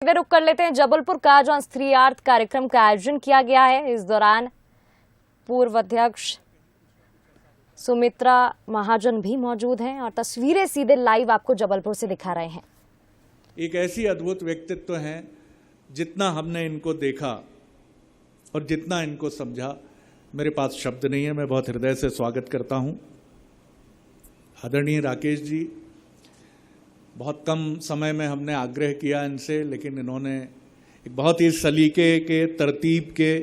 वे रुक कर लेते हैं जबलपुर का, जहां स्त्रीयार्थ कार्यक्रम का आयोजन किया गया है। इस दौरान पूर्व अध्यक्ष सुमित्रा महाजन भी मौजूद हैं और तस्वीरें सीधे लाइव आपको जबलपुर से दिखा रहे हैं। एक ऐसी अद्भुत व्यक्तित्व हैं, जितना हमने इनको देखा और जितना इनको समझा, मेरे पास शब्द नहीं है। मैं बहुत हृदय से स्वागत करता हूं आदरणीय राकेश जी। बहुत कम समय में हमने आग्रह किया इनसे, लेकिन इन्होंने एक बहुत ही सलीके के, तरतीब के,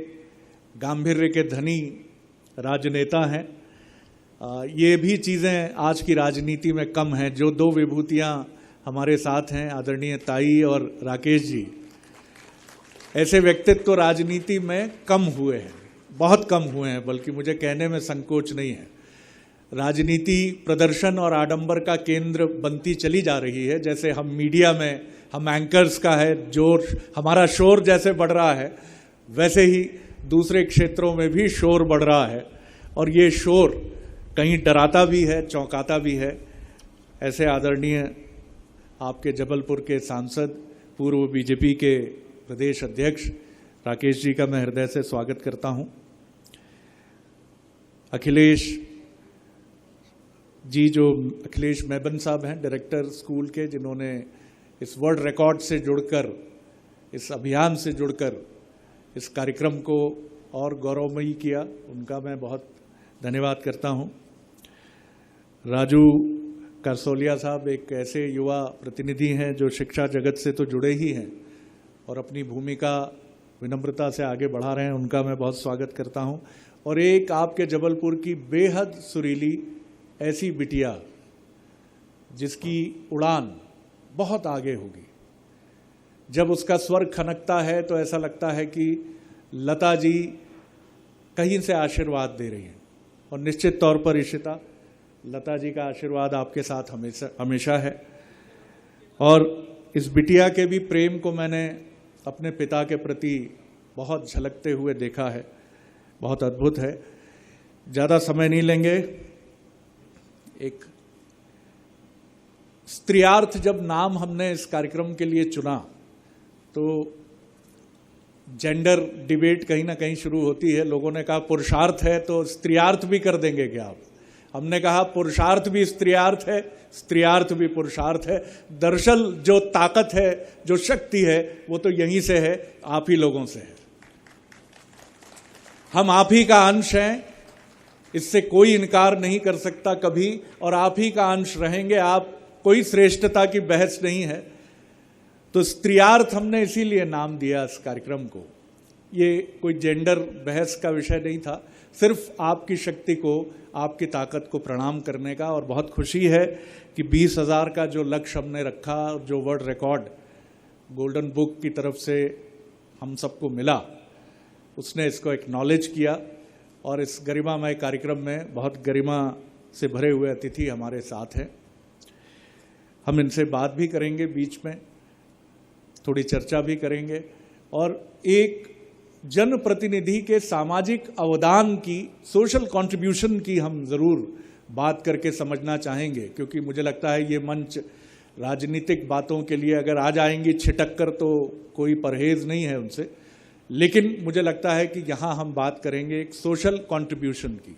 गांभीर्य के धनी राजनेता हैं। ये भी चीज़ें आज की राजनीति में कम हैं। जो दो विभूतियां हमारे साथ हैं, आदरणीय ताई और राकेश जी, ऐसे व्यक्तित्व राजनीति में कम हुए हैं, बहुत कम हुए हैं, बल्कि मुझे कहने में संकोच नहीं है। राजनीति प्रदर्शन और आडंबर का केंद्र बनती चली जा रही है। जैसे हम मीडिया में, हम एंकर्स का है जोर, हमारा शोर जैसे बढ़ रहा है, वैसे ही दूसरे क्षेत्रों में भी शोर बढ़ रहा है। और ये शोर कहीं डराता भी है, चौंकाता भी है। ऐसे आदरणीय आपके जबलपुर के सांसद, पूर्व बीजेपी के प्रदेश अध्यक्ष राकेश जी का मैं हृदय से स्वागत करता हूं। अखिलेश जी, जो अखिलेश मैबन साहब हैं, डायरेक्टर स्कूल के, जिन्होंने इस वर्ल्ड रिकॉर्ड से जुड़कर, इस अभियान से जुड़कर इस कार्यक्रम को और गौरवमयी किया, उनका मैं बहुत धन्यवाद करता हूं। राजू करसोलिया साहब एक ऐसे युवा प्रतिनिधि हैं जो शिक्षा जगत से तो जुड़े ही हैं और अपनी भूमिका विनम्रता से आगे बढ़ा रहे हैं, उनका मैं बहुत स्वागत करता हूं। और एक आपके जबलपुर की बेहद सुरीली ऐसी बिटिया, जिसकी उड़ान बहुत आगे होगी। जब उसका स्वर खनकता है तो ऐसा लगता है कि लता जी कहीं से आशीर्वाद दे रही हैं। और निश्चित तौर पर इशिता, लता जी का आशीर्वाद आपके साथ हमेशा है। और इस बिटिया के भी प्रेम को मैंने अपने पिता के प्रति बहुत झलकते हुए देखा है, बहुत अद्भुत है। ज़्यादा समय नहीं लेंगे। एक स्त्रीयार्थ जब नाम हमने इस कार्यक्रम के लिए चुना, तो जेंडर डिबेट कहीं ना कहीं शुरू होती है। लोगों ने कहा पुरुषार्थ है तो स्त्रीयार्थ भी कर देंगे क्या आप? हमने कहा पुरुषार्थ भी स्त्रीयार्थ है, स्त्रीयार्थ भी पुरुषार्थ है। दरअसल जो ताकत है, जो शक्ति है, वो तो यहीं से है, आप ही लोगों से है। हम आप ही का अंश हैं, इससे कोई इनकार नहीं कर सकता कभी, और आप ही का अंश रहेंगे आप। कोई श्रेष्ठता की बहस नहीं है। तो स्त्रीयार्थ हमने इसीलिए नाम दिया इस कार्यक्रम को। ये कोई जेंडर बहस का विषय नहीं था, सिर्फ आपकी शक्ति को, आपकी ताकत को प्रणाम करने का। और बहुत खुशी है कि 20,000 का जो लक्ष्य हमने रखा, जो वर्ल्ड रिकॉर्ड गोल्डन बुक की तरफ से हम सबको मिला, उसने इसको एक्नॉलेज किया। और इस गरिमामय कार्यक्रम में बहुत गरिमा से भरे हुए अतिथि हमारे साथ हैं। हम इनसे बात भी करेंगे, बीच में थोड़ी चर्चा भी करेंगे। और एक जनप्रतिनिधि के सामाजिक अवदान की, सोशल कंट्रीब्यूशन की हम ज़रूर बात करके समझना चाहेंगे, क्योंकि मुझे लगता है ये मंच राजनीतिक बातों के लिए अगर आ जाएंगी छिटक कर, तो कोई परहेज़ नहीं है उनसे। लेकिन मुझे लगता है कि यहाँ हम बात करेंगे एक सोशल कंट्रीब्यूशन की।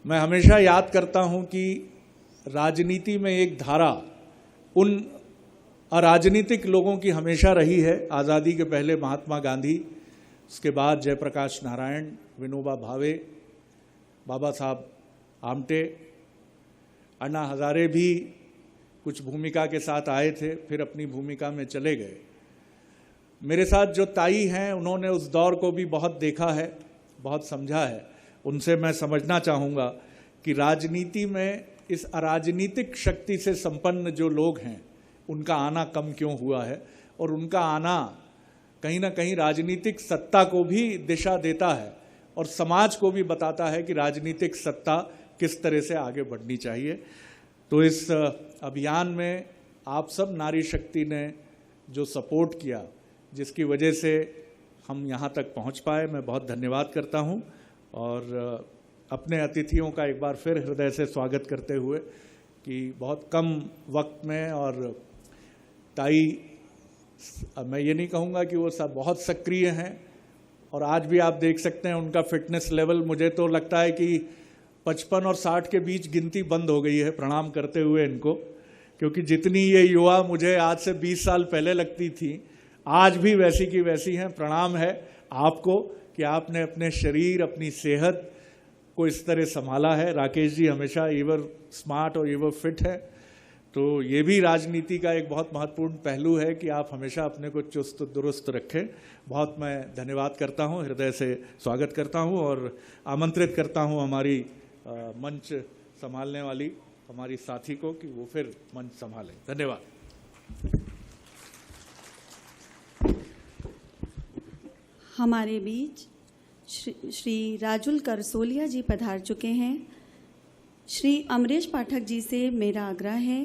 मैं हमेशा याद करता हूँ कि राजनीति में एक धारा उन अराजनीतिक लोगों की हमेशा रही है। आज़ादी के पहले महात्मा गांधी, उसके बाद जयप्रकाश नारायण, विनोबा भावे, बाबा साहब आमटे, अन्ना हजारे भी कुछ भूमिका के साथ आए थे, फिर अपनी भूमिका में चले गए। मेरे साथ जो ताई हैं, उन्होंने उस दौर को भी बहुत देखा है, बहुत समझा है। उनसे मैं समझना चाहूँगा कि राजनीति में इस अराजनीतिक शक्ति से संपन्न जो लोग हैं, उनका आना कम क्यों हुआ है, और उनका आना कहीं ना कहीं राजनीतिक सत्ता को भी दिशा देता है और समाज को भी बताता है कि राजनीतिक सत्ता किस तरह से आगे बढ़नी चाहिए। तो इस अभियान में आप सब नारी शक्ति ने जो सपोर्ट किया, जिसकी वजह से हम यहाँ तक पहुँच पाए, मैं बहुत धन्यवाद करता हूँ। और अपने अतिथियों का एक बार फिर हृदय से स्वागत करते हुए कि बहुत कम वक्त में और ताई मैं ये नहीं कहूँगा कि वो सब बहुत सक्रिय हैं, और आज भी आप देख सकते हैं उनका फिटनेस लेवल, मुझे तो लगता है कि 55 और 60 के बीच गिनती बंद हो गई है प्रणाम करते हुए इनको, क्योंकि जितनी ये युवा मुझे आज से 20 साल पहले लगती थी, आज भी वैसी की वैसी हैं। प्रणाम है आपको कि आपने अपने शरीर, अपनी सेहत को इस तरह संभाला है। राकेश जी हमेशा एवर स्मार्ट और एवर फिट है, तो ये भी राजनीति का एक बहुत महत्वपूर्ण पहलू है कि आप हमेशा अपने को चुस्त दुरुस्त रखें। बहुत मैं धन्यवाद करता हूँ, हृदय से स्वागत करता हूँ और आमंत्रित करता हूँ हमारी मंच संभालने वाली हमारी साथी को कि वो फिर मंच संभालें। धन्यवाद। हमारे बीच श्री राजुल करसोलिया जी पधार चुके हैं। श्री अमरेश पाठक जी से मेरा आग्रह है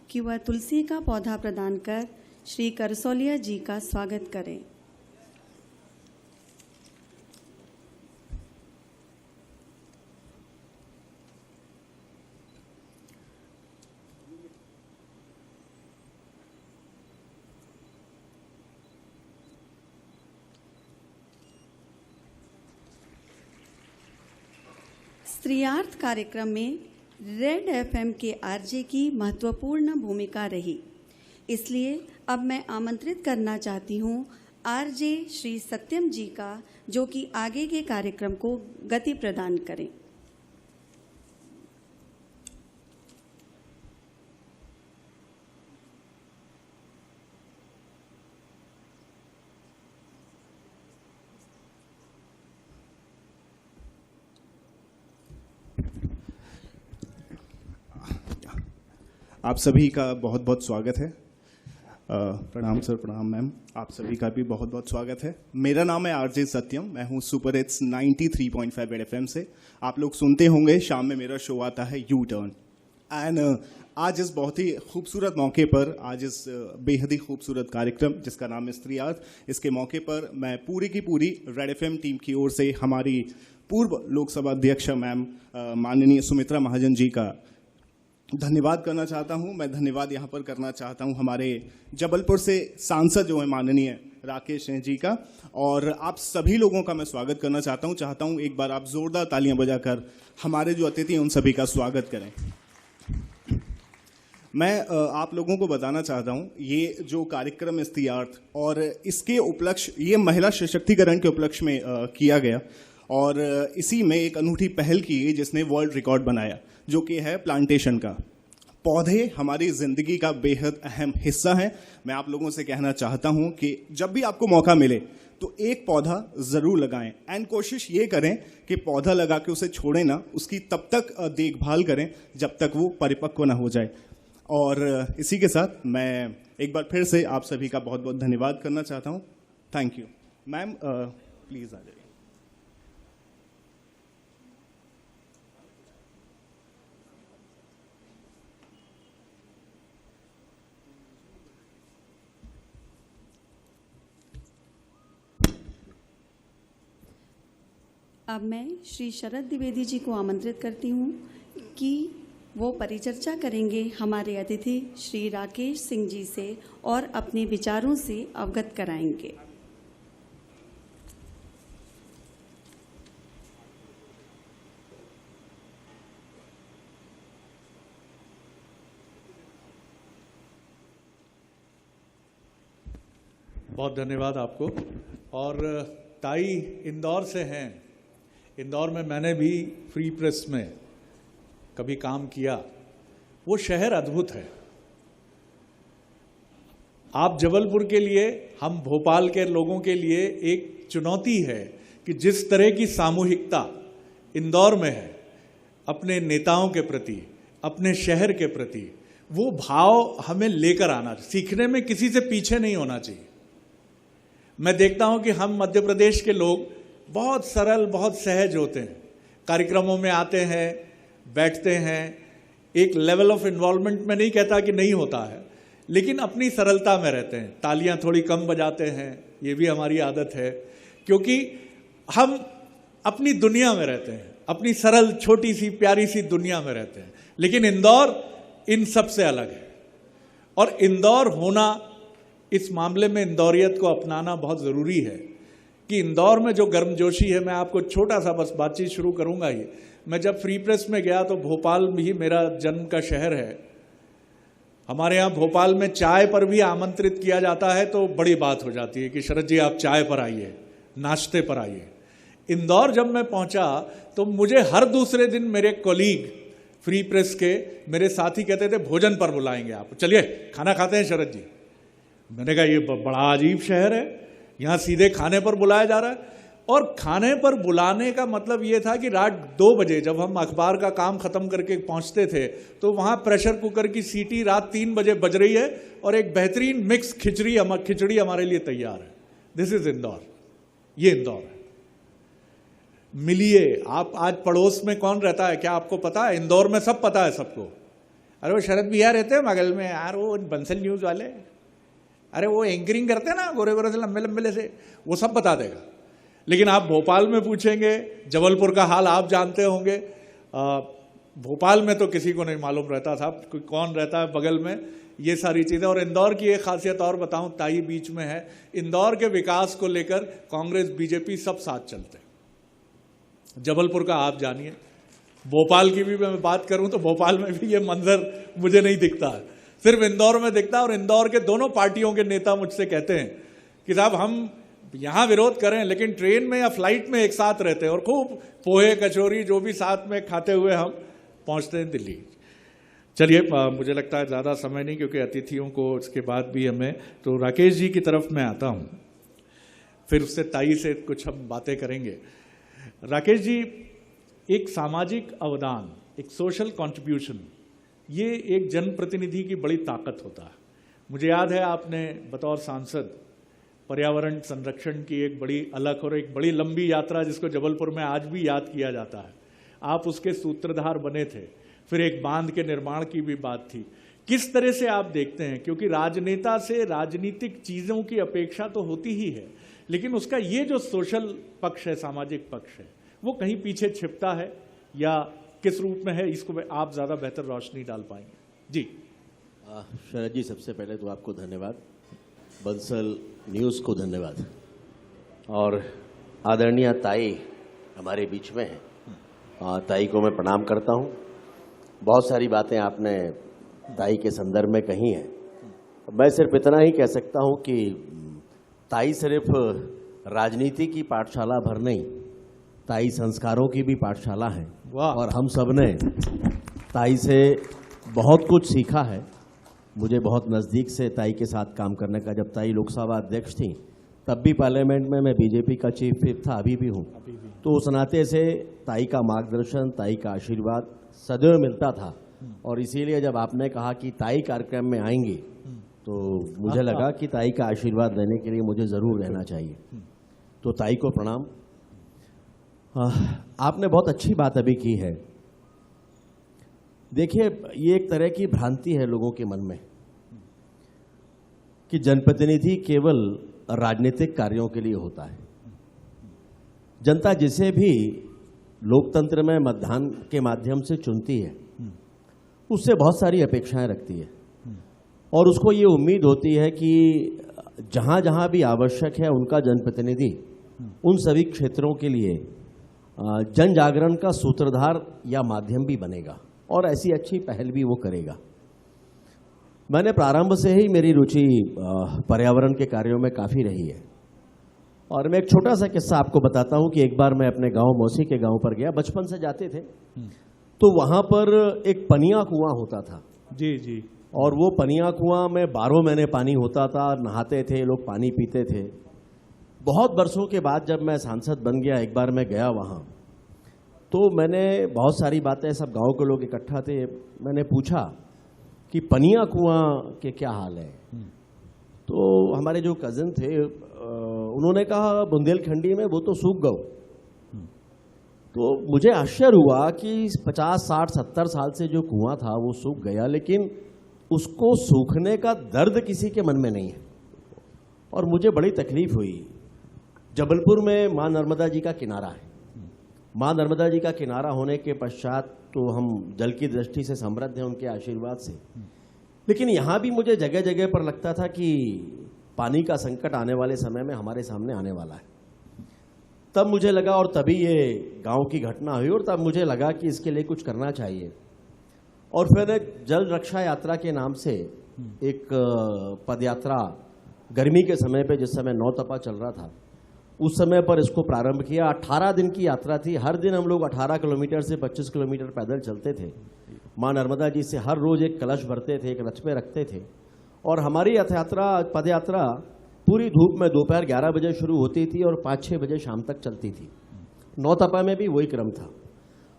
कि वह तुलसी का पौधा प्रदान कर श्री करसोलिया जी का स्वागत करें। स्त्रियार्थ कार्यक्रम में रेड एफएम के आरजे की महत्वपूर्ण भूमिका रही, इसलिए अब मैं आमंत्रित करना चाहती हूँ आरजे श्री सत्यम जी का, जो कि आगे के कार्यक्रम को गति प्रदान करें। आप सभी का बहुत बहुत स्वागत है। प्रणाम सर, प्रणाम मैम, आप सभी का भी बहुत बहुत स्वागत है। मेरा नाम है आरजे सत्यम, मैं हूँ सुपर हिट्स 93.5 रेड एफएम से। आप लोग सुनते होंगे शाम में मेरा शो आता है यू टर्न। एंड आज इस बहुत ही खूबसूरत मौके पर, आज इस बेहद ही खूबसूरत कार्यक्रम जिसका नाम है स्त्रियार्थ, इसके मौके पर मैं पूरी की पूरी रेड एफएम टीम की ओर से हमारी पूर्व लोकसभा अध्यक्ष मैम माननीय सुमित्रा महाजन जी का धन्यवाद करना चाहता हूं। मैं धन्यवाद यहां पर करना चाहता हूं हमारे जबलपुर से सांसद जो है माननीय राकेश सिंह जी का, और आप सभी लोगों का मैं स्वागत करना चाहता हूं एक बार आप जोरदार तालियां बजाकर हमारे जो अतिथि हैं उन सभी का स्वागत करें। मैं आप लोगों को बताना चाहता हूं ये जो कार्यक्रम स्त्रियार्थ और इसके उपलक्ष्य, ये महिला सशक्तिकरण के उपलक्ष्य में किया गया, और इसी में एक अनूठी पहल की गई जिसने वर्ल्ड रिकॉर्ड बनाया, जो कि है प्लांटेशन का। पौधे हमारी जिंदगी का बेहद अहम हिस्सा है। मैं आप लोगों से कहना चाहता हूं कि जब भी आपको मौका मिले तो एक पौधा जरूर लगाएं, एंड कोशिश ये करें कि पौधा लगा के उसे छोड़ें ना, उसकी तब तक देखभाल करें जब तक वो परिपक्व ना हो जाए। और इसी के साथ मैं एक बार फिर से आप सभी का बहुत बहुत धन्यवाद करना चाहता हूं। Thank you. मैम प्लीज आ जाइए। अब मैं श्री शरद द्विवेदी जी को आमंत्रित करती हूँ कि वो परिचर्चा करेंगे हमारे अतिथि श्री राकेश सिंह जी से और अपने विचारों से अवगत कराएंगे। बहुत धन्यवाद आपको। और ताई इंदौर से हैं। इंदौर में मैंने भी फ्री प्रेस में कभी काम किया। वो शहर अद्भुत है। आप जबलपुर के लिए, हम भोपाल के लोगों के लिए एक चुनौती है कि जिस तरह की सामूहिकता इंदौर में है अपने नेताओं के प्रति, अपने शहर के प्रति, वो भाव हमें लेकर आना, सीखने में किसी से पीछे नहीं होना चाहिए। मैं देखता हूं कि हम मध्य प्रदेश के लोग बहुत सरल, बहुत सहज होते हैं, कार्यक्रमों में आते हैं, बैठते हैं, एक लेवल ऑफ इन्वॉल्वमेंट में नहीं कहता कि नहीं होता है, लेकिन अपनी सरलता में रहते हैं। तालियां थोड़ी कम बजाते हैं, ये भी हमारी आदत है, क्योंकि हम अपनी दुनिया में रहते हैं, अपनी सरल छोटी सी प्यारी सी दुनिया में रहते हैं। लेकिन इंदौर इन सब से अलग है, और इंदौर होना इस मामले में इंदौरियत को अपनाना बहुत ज़रूरी है कि इंदौर में जो गर्मजोशी है, मैं आपको छोटा सा बस बातचीत शुरू करूंगा ही। मैं जब फ्री प्रेस में गया तो भोपाल भी मेरा जन्म का शहर है। हमारे यहाँ भोपाल में चाय पर भी आमंत्रित किया जाता है तो बड़ी बात हो जाती है कि शरद जी आप चाय पर आइए, नाश्ते पर आइए। इंदौर जब मैं पहुंचा तो मुझे हर दूसरे दिन मेरे कोलीग फ्री प्रेस के मेरे साथी कहते थे भोजन पर बुलाएंगे आप, चलिए खाना खाते हैं शरद जी। मैंने कहा ये बड़ा अजीब शहर है, यहाँ सीधे खाने पर बुलाया जा रहा है। और खाने पर बुलाने का मतलब ये था कि रात 2 बजे जब हम अखबार का काम खत्म करके पहुंचते थे तो वहां प्रेशर कुकर की सीटी रात 3 बजे बज रही है और एक बेहतरीन मिक्स खिचड़ी हमारे लिए तैयार है। दिस इज इंदौर, ये इंदौर है। मिलिए आप, आज पड़ोस में कौन रहता है क्या आपको पता है? इंदौर में सब पता है सबको। अरे वो शरद भैया रहते हैं बगल में यार, वो बंसल न्यूज वाले, अरे वो एंकरिंग करते हैं ना गोरे गोरे से लंबे लंबे से, वो सब बता देगा। लेकिन आप भोपाल में पूछेंगे, जबलपुर का हाल आप जानते होंगे, भोपाल में तो किसी को नहीं मालूम रहता था कौन रहता है बगल में, ये सारी चीज़ें। और इंदौर की एक खासियत और बताऊं, ताई बीच में है, इंदौर के विकास को लेकर कांग्रेस बीजेपी सब साथ चलते हैं। जबलपुर का आप जानिए, भोपाल की भी मैं बात करूं तो भोपाल में भी ये मंजर मुझे नहीं दिखता है, सिर्फ इंदौर में दिखता है। और इंदौर के दोनों पार्टियों के नेता मुझसे कहते हैं कि साहब हम यहां विरोध करें लेकिन ट्रेन में या फ्लाइट में एक साथ रहते हैं और खूब पोहे कचौरी जो भी साथ में खाते हुए हम पहुंचते हैं दिल्ली। चलिए मुझे लगता है ज़्यादा समय नहीं, क्योंकि अतिथियों को इसके बाद भी हमें, तो राकेश जी की तरफ मैं आता हूं, फिर उससे ताई से कुछ हम बातें करेंगे। राकेश जी, एक सामाजिक अवदान, एक सोशल कंट्रीब्यूशन, ये एक जनप्रतिनिधि की बड़ी ताकत होता है। मुझे याद है आपने बतौर सांसद पर्यावरण संरक्षण की एक बड़ी अलग और एक बड़ी लंबी यात्रा, जिसको जबलपुर में आज भी याद किया जाता है, आप उसके सूत्रधार बने थे। फिर एक बांध के निर्माण की भी बात थी। किस तरह से आप देखते हैं, क्योंकि राजनेता से राजनीतिक चीज़ों की अपेक्षा तो होती ही है, लेकिन उसका ये जो सोशल पक्ष है, सामाजिक पक्ष है, वो कहीं पीछे छिपता है या किस रूप में है, इसको आप ज़्यादा बेहतर रोशनी डाल पाएंगे। जी शरद जी, सबसे पहले तो आपको धन्यवाद, बंसल न्यूज़ को धन्यवाद, और आदरणीय ताई हमारे बीच में है, ताई को मैं प्रणाम करता हूँ। बहुत सारी बातें आपने ताई के संदर्भ में कही हैं। मैं सिर्फ इतना ही कह सकता हूँ कि ताई सिर्फ राजनीति की पाठशाला भर नहीं, ताई संस्कारों की भी पाठशाला है, और हम सब ने ताई से बहुत कुछ सीखा है। मुझे बहुत नज़दीक से ताई के साथ काम करने का, जब ताई लोकसभा अध्यक्ष थी तब भी पार्लियामेंट में मैं बीजेपी का चीफ व्हिप था, अभी भी हूँ, तो उस नाते से ताई का मार्गदर्शन, ताई का आशीर्वाद सदैव मिलता था। और इसीलिए जब आपने कहा कि ताई कार्यक्रम में आएंगे तो मुझे लगा कि ताई का आशीर्वाद लेने के लिए मुझे ज़रूर रहना चाहिए। तो ताई को प्रणाम। आपने बहुत अच्छी बात अभी की है। देखिए, ये एक तरह की भ्रांति है लोगों के मन में कि जनप्रतिनिधि केवल राजनीतिक कार्यों के लिए होता है। जनता जिसे भी लोकतंत्र में मतदान के माध्यम से चुनती है, उससे बहुत सारी अपेक्षाएं रखती है, और उसको ये उम्मीद होती है कि जहां जहां भी आवश्यक है उनका जनप्रतिनिधि उन सभी क्षेत्रों के लिए जन जागरण का सूत्रधार या माध्यम भी बनेगा, और ऐसी अच्छी पहल भी वो करेगा। मैंने प्रारंभ से ही मेरी रुचि पर्यावरण के कार्यों में काफ़ी रही है, और मैं एक छोटा सा किस्सा आपको बताता हूं कि एक बार मैं अपने गांव, मौसी के गांव पर गया। बचपन से जाते थे तो वहां पर एक पनिया कुआं होता था। जी जी। और वो पनिया कुआं में 12 महीने पानी होता था, नहाते थे लोग, पानी पीते थे। बहुत बरसों के बाद जब मैं सांसद बन गया, एक बार मैं गया वहां, तो मैंने बहुत सारी बातें, सब गांव के लोग इकट्ठा थे, मैंने पूछा कि पनिया कुआं के क्या हाल है। तो हमारे जो कजिन थे उन्होंने कहा बुंदेलखंडी में वो तो सूख गए। तो मुझे आश्चर्य हुआ कि 50, 60, 70 साल से जो कुआं था वो सूख गया, लेकिन उसको सूखने का दर्द किसी के मन में नहीं है, और मुझे बड़ी तकलीफ हुई। जबलपुर में मां नर्मदा जी का किनारा है। मां नर्मदा जी का किनारा होने के पश्चात तो हम जल की दृष्टि से समृद्ध हैं उनके आशीर्वाद से, लेकिन यहाँ भी मुझे जगह जगह पर लगता था कि पानी का संकट आने वाले समय में हमारे सामने आने वाला है। तब मुझे लगा, और तभी ये गांव की घटना हुई, और तब मुझे लगा कि इसके लिए कुछ करना चाहिए। और फिर एक जल रक्षा यात्रा के नाम से एक पदयात्रा गर्मी के समय पे, जिस समय नौतपा चल रहा था, उस समय पर इसको प्रारंभ किया। 18 दिन की यात्रा थी। हर दिन हम लोग 18 किलोमीटर से 25 किलोमीटर पैदल चलते थे। माँ नर्मदा जी से हर रोज एक कलश भरते थे, एक रथ पे रखते थे। और हमारी पदयात्रा पूरी धूप में दोपहर 11 बजे शुरू होती थी और 5-6 बजे शाम तक चलती थी। नौतपा में भी वही क्रम था।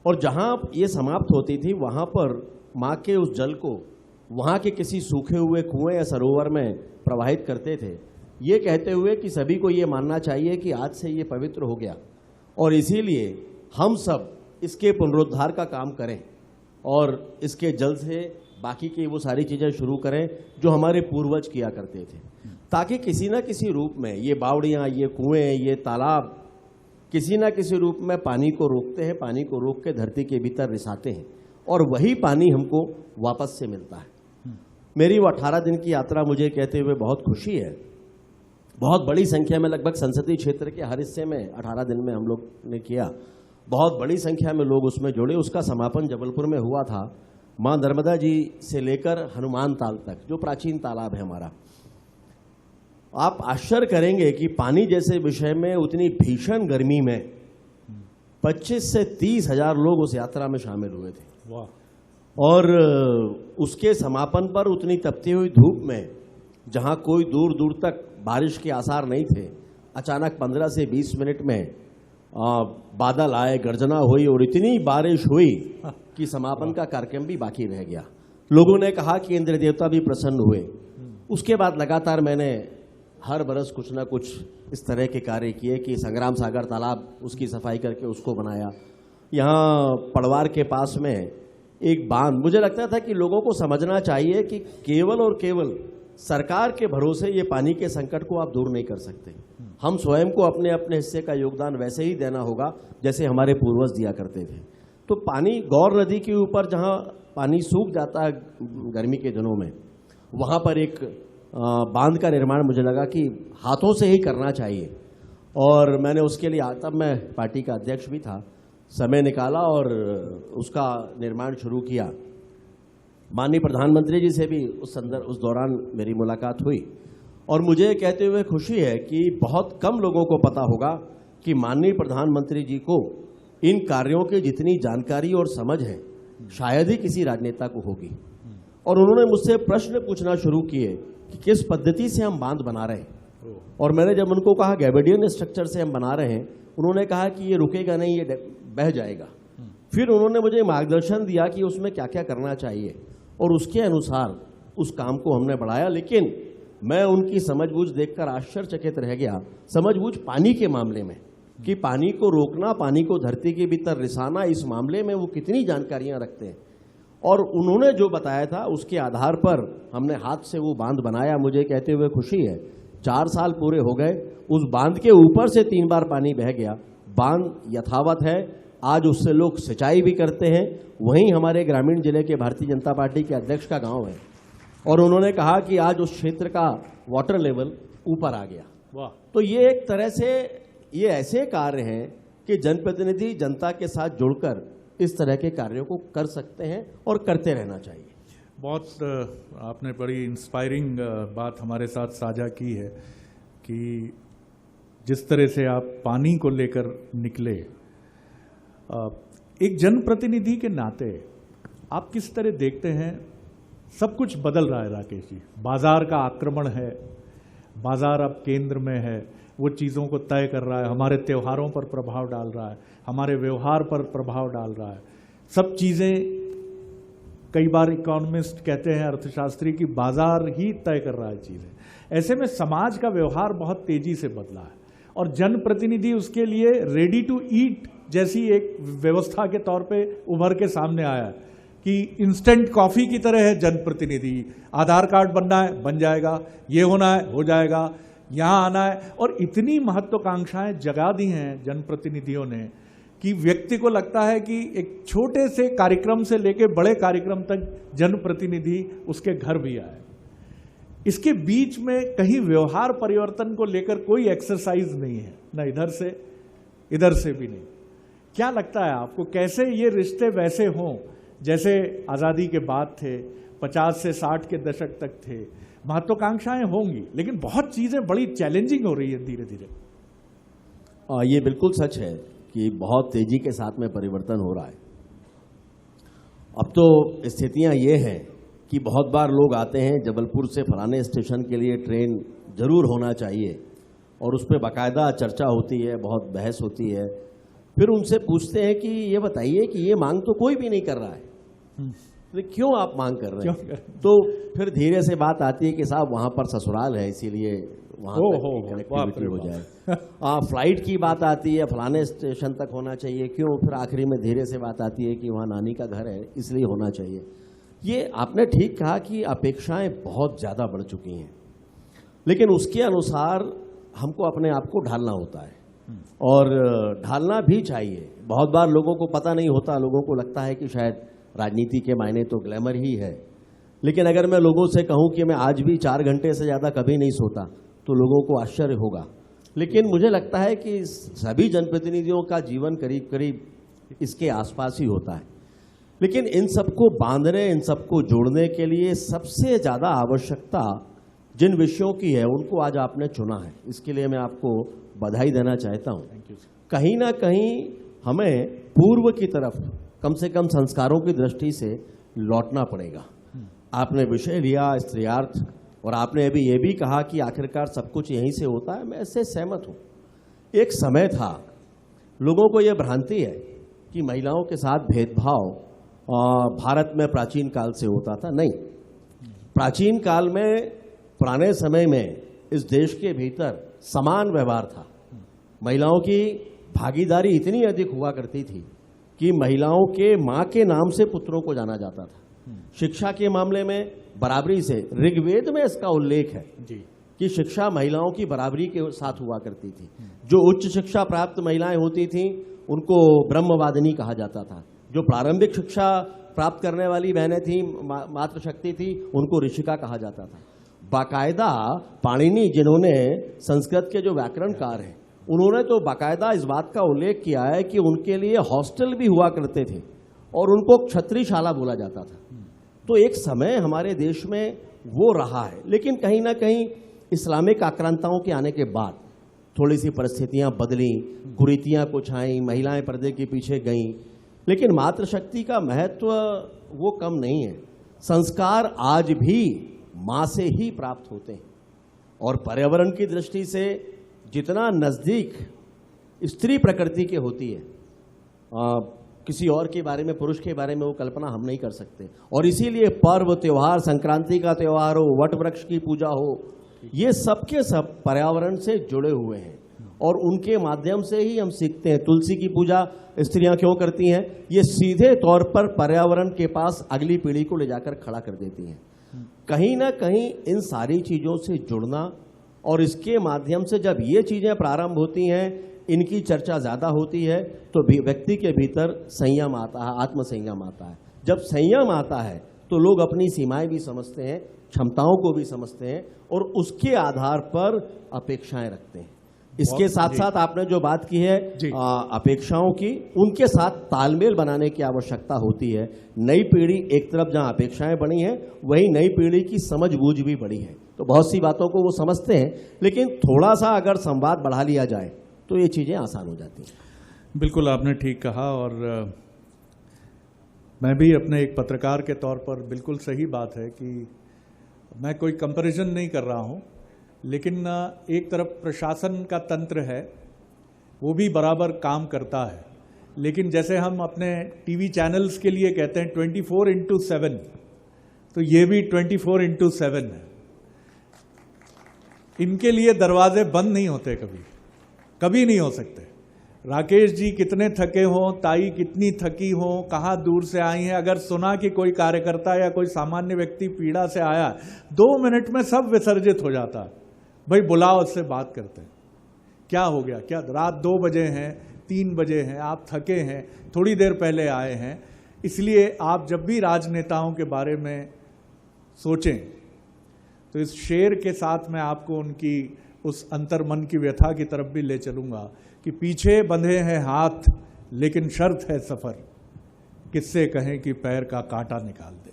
और जहाँ ये समाप्त होती थी, वहाँ पर माँ के उस जल को वहाँ के किसी सूखे हुए कुएं या सरोवर में प्रवाहित करते थे, ये कहते हुए कि सभी को ये मानना चाहिए कि आज से ये पवित्र हो गया, और इसीलिए हम सब इसके पुनरुद्धार का काम करें और इसके जल से बाकी की वो सारी चीज़ें शुरू करें जो हमारे पूर्वज किया करते थे, ताकि किसी न किसी रूप में ये बावड़ियाँ, ये कुएं, ये तालाब किसी न किसी रूप में पानी को रोकते हैं, पानी को रोक के धरती के भीतर रिसाते हैं, और वही पानी हमको वापस से मिलता है। मेरी वो 18 दिन की यात्रा मुझे कहते हुए बहुत खुशी है। बहुत बड़ी संख्या में, लगभग संसदीय क्षेत्र के हर हिस्से में 18 दिन में हम लोग ने किया। बहुत बड़ी संख्या में लोग उसमें जुड़े। उसका समापन जबलपुर में हुआ था, माँ नर्मदा जी से लेकर हनुमान ताल तक, जो प्राचीन तालाब है हमारा। आप आश्चर्य करेंगे कि पानी जैसे विषय में उतनी भीषण गर्मी में 25 से 30 हजार लोग उस यात्रा में शामिल हुए थे। वाह। और उसके समापन पर उतनी तपती हुई धूप में, जहां कोई दूर दूर तक बारिश के आसार नहीं थे, अचानक 15 से 20 मिनट में बादल आए, गर्जना हुई और इतनी बारिश हुई कि समापन का कार्यक्रम भी बाकी रह गया। लोगों ने कहा कि इंद्र देवता भी प्रसन्न हुए। उसके बाद लगातार मैंने हर बरस कुछ ना कुछ इस तरह के कार्य किए कि संग्राम सागर तालाब, उसकी सफाई करके उसको बनाया। यहाँ पड़वार के पास में एक बांध, मुझे लगता था कि लोगों को समझना चाहिए कि केवल और केवल सरकार के भरोसे ये पानी के संकट को आप दूर नहीं कर सकते। हम स्वयं को अपने अपने हिस्से का योगदान वैसे ही देना होगा जैसे हमारे पूर्वज दिया करते थे। तो पानी, गौर नदी के ऊपर जहाँ पानी सूख जाता है गर्मी के दिनों में, वहाँ पर एक बांध का निर्माण मुझे लगा कि हाथों से ही करना चाहिए। और मैंने उसके लिए, तब मैं पार्टी का अध्यक्ष भी था, समय निकाला और उसका निर्माण शुरू किया। माननीय प्रधानमंत्री जी से भी उस दौरान मेरी मुलाकात हुई, और मुझे कहते हुए खुशी है कि बहुत कम लोगों को पता होगा कि माननीय प्रधानमंत्री जी को इन कार्यों की जितनी जानकारी और समझ है शायद ही किसी राजनेता को होगी। और उन्होंने मुझसे प्रश्न पूछना शुरू किए कि किस पद्धति से हम बांध बना रहे हैं। और मैंने जब उनको कहा गैबेडियन स्ट्रक्चर से हम बना रहे हैं, उन्होंने कहा कि ये रुकेगा नहीं, ये बह जाएगा। फिर उन्होंने मुझे मार्गदर्शन दिया कि उसमें क्या क्या करना चाहिए, और उसके अनुसार उस काम को हमने बढ़ाया। लेकिन मैं उनकी समझबूझ देखकर आश्चर्यचकित रह गया। समझबूझ पानी के मामले में, कि पानी को रोकना, पानी को धरती के भीतर रिसाना, इस मामले में वो कितनी जानकारियां रखते हैं। और उन्होंने जो बताया था उसके आधार पर हमने हाथ से वो बांध बनाया। मुझे कहते हुए खुशी है 4 साल पूरे हो गए, उस बांध के ऊपर से 3 बार पानी बह गया। बांध यथावत है, आज उससे लोग सिंचाई भी करते हैं। वहीं हमारे ग्रामीण जिले के भारतीय जनता पार्टी के अध्यक्ष का गांव है, और उन्होंने कहा कि आज उस क्षेत्र का वाटर लेवल ऊपर आ गया। वाह। तो ये एक तरह से ये ऐसे कार्य हैं कि जनप्रतिनिधि जनता के साथ जुड़कर इस तरह के कार्यों को कर सकते हैं और करते रहना चाहिए। बहुत आपने बड़ी इंस्पायरिंग बात हमारे साथ साझा की है कि जिस तरह से आप पानी को लेकर निकले, एक जनप्रतिनिधि के नाते आप किस तरह देखते हैं? सब कुछ बदल रहा है राकेश जी। बाजार का आक्रमण है, बाजार अब केंद्र में है, वो चीज़ों को तय कर रहा है, हमारे त्योहारों पर प्रभाव डाल रहा है, हमारे व्यवहार पर प्रभाव डाल रहा है। सब चीज़ें, कई बार इकोनॉमिस्ट कहते हैं, अर्थशास्त्री, की बाजार ही तय कर रहा है चीज़ें। ऐसे में समाज का व्यवहार बहुत तेजी से बदला है, और जनप्रतिनिधि उसके लिए रेडी टू ईट जैसी एक व्यवस्था के तौर पे उभर के सामने आया है कि इंस्टेंट कॉफी की तरह है जनप्रतिनिधि। आधार कार्ड बनना है, बन जाएगा, ये होना है, हो जाएगा, यहाँ आना है। और इतनी महत्वाकांक्षाएं जगा दी हैं जनप्रतिनिधियों ने कि व्यक्ति को लगता है कि एक छोटे से कार्यक्रम से लेकर बड़े कार्यक्रम तक जनप्रतिनिधि उसके घर भी आए। इसके बीच में कहीं व्यवहार परिवर्तन को लेकर कोई एक्सरसाइज नहीं है, ना इधर से भी नहीं। क्या लगता है आपको, कैसे ये रिश्ते वैसे हों जैसे आज़ादी के बाद थे, 50 से 60 के दशक तक थे? महत्वाकांक्षाएं होंगी, लेकिन बहुत चीजें बड़ी चैलेंजिंग हो रही है धीरे धीरे। ये बिल्कुल सच है कि बहुत तेजी के साथ में परिवर्तन हो रहा है। अब तो स्थितियां ये हैं कि बहुत बार लोग आते हैं, जबलपुर से फलाने स्टेशन के लिए ट्रेन जरूर होना चाहिए, और उस पर बाकायदा चर्चा होती है, बहुत बहस होती है। फिर उनसे पूछते हैं कि ये बताइए कि ये मांग तो कोई भी नहीं कर रहा है, तो क्यों आप मांग कर रहे हैं? तो फिर धीरे से बात आती है कि साहब वहां पर ससुराल है, इसीलिए वहां तक कनेक्टिविटी हो जाए। फ्लाइट की बात आती है, फलाने स्टेशन तक होना चाहिए, क्यों? फिर आखिरी में धीरे से बात आती है कि वहां नानी का घर है, इसलिए होना चाहिए। ये आपने ठीक कहा कि अपेक्षाएं बहुत ज्यादा बढ़ चुकी हैं, लेकिन उसके अनुसार हमको अपने आप को ढालना होता है, और ढालना भी चाहिए। बहुत बार लोगों को पता नहीं होता, लोगों को लगता है कि शायद राजनीति के मायने तो ग्लैमर ही है। लेकिन अगर मैं लोगों से कहूं कि मैं आज भी 4 घंटे से ज़्यादा कभी नहीं सोता, तो लोगों को आश्चर्य होगा। लेकिन मुझे लगता है कि सभी जनप्रतिनिधियों का जीवन करीब करीब इसके आसपास ही होता है। लेकिन इन सबको बांधने, इन सबको जोड़ने के लिए सबसे ज़्यादा आवश्यकता जिन विषयों की है, उनको आज आपने चुना है। इसके लिए मैं आपको बधाई देना चाहता हूँ। कहीं ना कहीं हमें पूर्व की तरफ कम से कम संस्कारों की दृष्टि से लौटना पड़ेगा। आपने विषय लिया स्त्रीयार्थ, और आपने अभी ये भी कहा कि आखिरकार सब कुछ यहीं से होता है। मैं इससे सहमत हूँ। एक समय था, लोगों को यह भ्रांति है कि महिलाओं के साथ भेदभाव भारत में प्राचीन काल से होता था। नहीं, प्राचीन काल में, पुराने समय में इस देश के भीतर समान व्यवहार था। महिलाओं की भागीदारी इतनी अधिक हुआ करती थी कि महिलाओं के मां के नाम से पुत्रों को जाना जाता था। शिक्षा के मामले में बराबरी से, ऋग्वेद में इसका उल्लेख है कि शिक्षा महिलाओं की बराबरी के साथ हुआ करती थी। जो उच्च शिक्षा प्राप्त महिलाएं होती थीं उनको ब्रह्मवादिनी कहा जाता था। जो प्रारंभिक शिक्षा प्राप्त करने वाली बहनें थीं, मातृशक्ति थी, उनको ऋषिका कहा जाता था। बाकायदा पाणिनि, जिन्होंने संस्कृत के जो व्याकरणकार हैं, उन्होंने तो बाकायदा इस बात का उल्लेख किया है कि उनके लिए हॉस्टल भी हुआ करते थे और उनको क्षत्रियशाला बोला जाता था। तो एक समय हमारे देश में वो रहा है। लेकिन कहीं ना कहीं इस्लामिक आक्रांताओं के आने के बाद थोड़ी सी परिस्थितियां बदली, कुरीतियां कुछ आईं, महिलाएं पर्दे के पीछे गईं, लेकिन मातृशक्ति का महत्व वो कम नहीं है। संस्कार आज भी माँ से ही प्राप्त होते हैं, और पर्यावरण की दृष्टि से जितना नजदीक स्त्री प्रकृति के होती है, किसी और के बारे में, पुरुष के बारे में वो कल्पना हम नहीं कर सकते। और इसीलिए पर्व, त्योहार, संक्रांति का त्योहार हो, वट वृक्ष की पूजा हो, ये सब के सब पर्यावरण से जुड़े हुए हैं, और उनके माध्यम से ही हम सीखते हैं। तुलसी की पूजा स्त्रियां क्यों करती हैं? ये सीधे तौर पर पर्यावरण के पास अगली पीढ़ी को ले जाकर खड़ा कर देती हैं। कहीं ना कहीं इन सारी चीजों से जुड़ना, और इसके माध्यम से जब ये चीजें प्रारंभ होती हैं, इनकी चर्चा ज्यादा होती है, तो व्यक्ति के भीतर संयम आता है, आत्मसंयम आता है। जब संयम आता है तो लोग अपनी सीमाएं भी समझते हैं, क्षमताओं को भी समझते हैं, और उसके आधार पर अपेक्षाएं रखते हैं। इसके साथ साथ आपने जो बात की है अपेक्षाओं की, उनके साथ तालमेल बनाने की आवश्यकता होती है। नई पीढ़ी एक तरफ जहां अपेक्षाएं बढ़ी हैं, वहीं नई पीढ़ी की समझ बूझ भी बढ़ी है। तो बहुत सी बातों को वो समझते हैं, लेकिन थोड़ा सा अगर संवाद बढ़ा लिया जाए तो ये चीजें आसान हो जाती हैं। बिल्कुल आपने ठीक कहा, और मैं भी अपने एक पत्रकार के तौर पर, बिल्कुल सही बात है कि मैं कोई कंपैरिजन नहीं कर रहा हूं, लेकिन एक तरफ प्रशासन का तंत्र है, वो भी बराबर काम करता है। लेकिन जैसे हम अपने टीवी चैनल्स के लिए कहते हैं 24/7, तो ये भी 24/7 है। इनके लिए दरवाजे बंद नहीं होते, कभी नहीं हो सकते। राकेश जी कितने थके हों, ताई कितनी थकी हो, कहाँ दूर से आई हैं, अगर सुना कि कोई कार्यकर्ता या कोई सामान्य व्यक्ति पीड़ा से आया, 2 मिनट में सब विसर्जित हो जाता है। भाई बुलाओ, उससे बात करते हैं, क्या हो गया, क्या रात 2 बजे हैं, 3 बजे हैं, आप थके हैं, थोड़ी देर पहले आए हैं। इसलिए आप जब भी राजनेताओं के बारे में सोचें तो इस शेर के साथ मैं आपको उनकी उस अंतर्मन की व्यथा की तरफ भी ले चलूंगा कि पीछे बंधे हैं हाथ लेकिन शर्त है सफर, किससे कहें कि पैर का कांटा निकाल दे।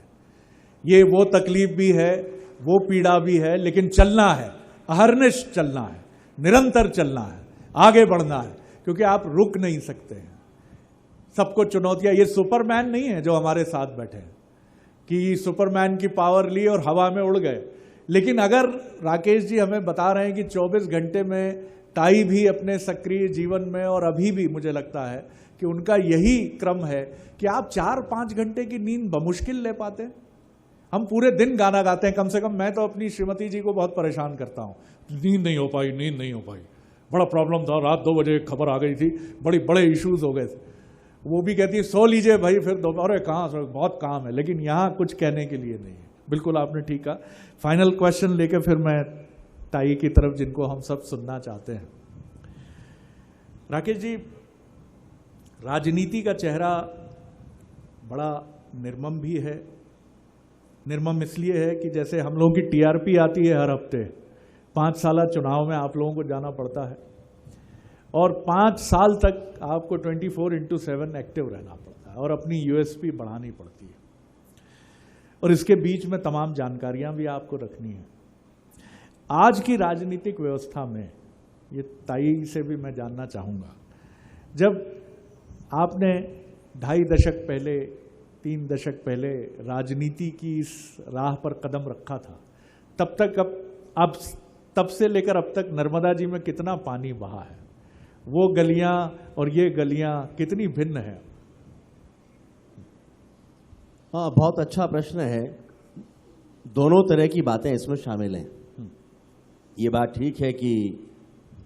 ये वो तकलीफ भी है, वो पीड़ा भी है, लेकिन चलना है, अहर्निश चलना है, निरंतर चलना है, आगे बढ़ना है, क्योंकि आप रुक नहीं सकते हैं। सबको चुनौतियां, ये सुपरमैन नहीं है जो हमारे साथ बैठे हैं कि सुपरमैन की पावर ली और हवा में उड़ गए। लेकिन अगर राकेश जी हमें बता रहे हैं कि 24 घंटे में ताई भी अपने सक्रिय जीवन में, और अभी भी मुझे लगता है कि उनका यही क्रम है कि आप 4-5 घंटे की नींद बमुश्किल ले पाते हैं। हम पूरे दिन गाना गाते हैं, कम से कम मैं तो अपनी श्रीमती जी को बहुत परेशान करता हूँ, नींद नहीं हो पाई, नींद नहीं हो पाई, बड़ा प्रॉब्लम था, रात 2 बजे खबर आ गई थी, बड़े इश्यूज हो गए थे। वो भी कहती है सो लीजिए भाई, फिर दोबारा कहाँ, बहुत काम है। लेकिन यहाँ कुछ कहने के लिए नहीं है। बिल्कुल आपने ठीक कहा। फाइनल क्वेश्चन लेके फिर मैं ताई की तरफ, जिनको हम सब सुनना चाहते हैं। राकेश जी, राजनीति का चेहरा बड़ा निर्मम भी है। निर्मम इसलिए है कि जैसे हम लोगों की टीआरपी आती है हर हफ्ते, 5 साल चुनाव में आप लोगों को जाना पड़ता है और 5 साल तक आपको 24/7 एक्टिव रहना पड़ता है और अपनी यूएसपी बढ़ानी पड़ती है, और इसके बीच में तमाम जानकारियां भी आपको रखनी है। आज की राजनीतिक व्यवस्था में, ये ताई से भी मैं जानना चाहूँगा, जब आपने 2.5 दशक पहले, 3 दशक पहले राजनीति की इस राह पर कदम रखा था, तब से लेकर अब तक नर्मदा जी में कितना पानी बहा है? वो गलियां और ये गलियां कितनी भिन्न है? हाँ, बहुत अच्छा प्रश्न है। दोनों तरह की बातें इसमें शामिल हैं। ये बात ठीक है कि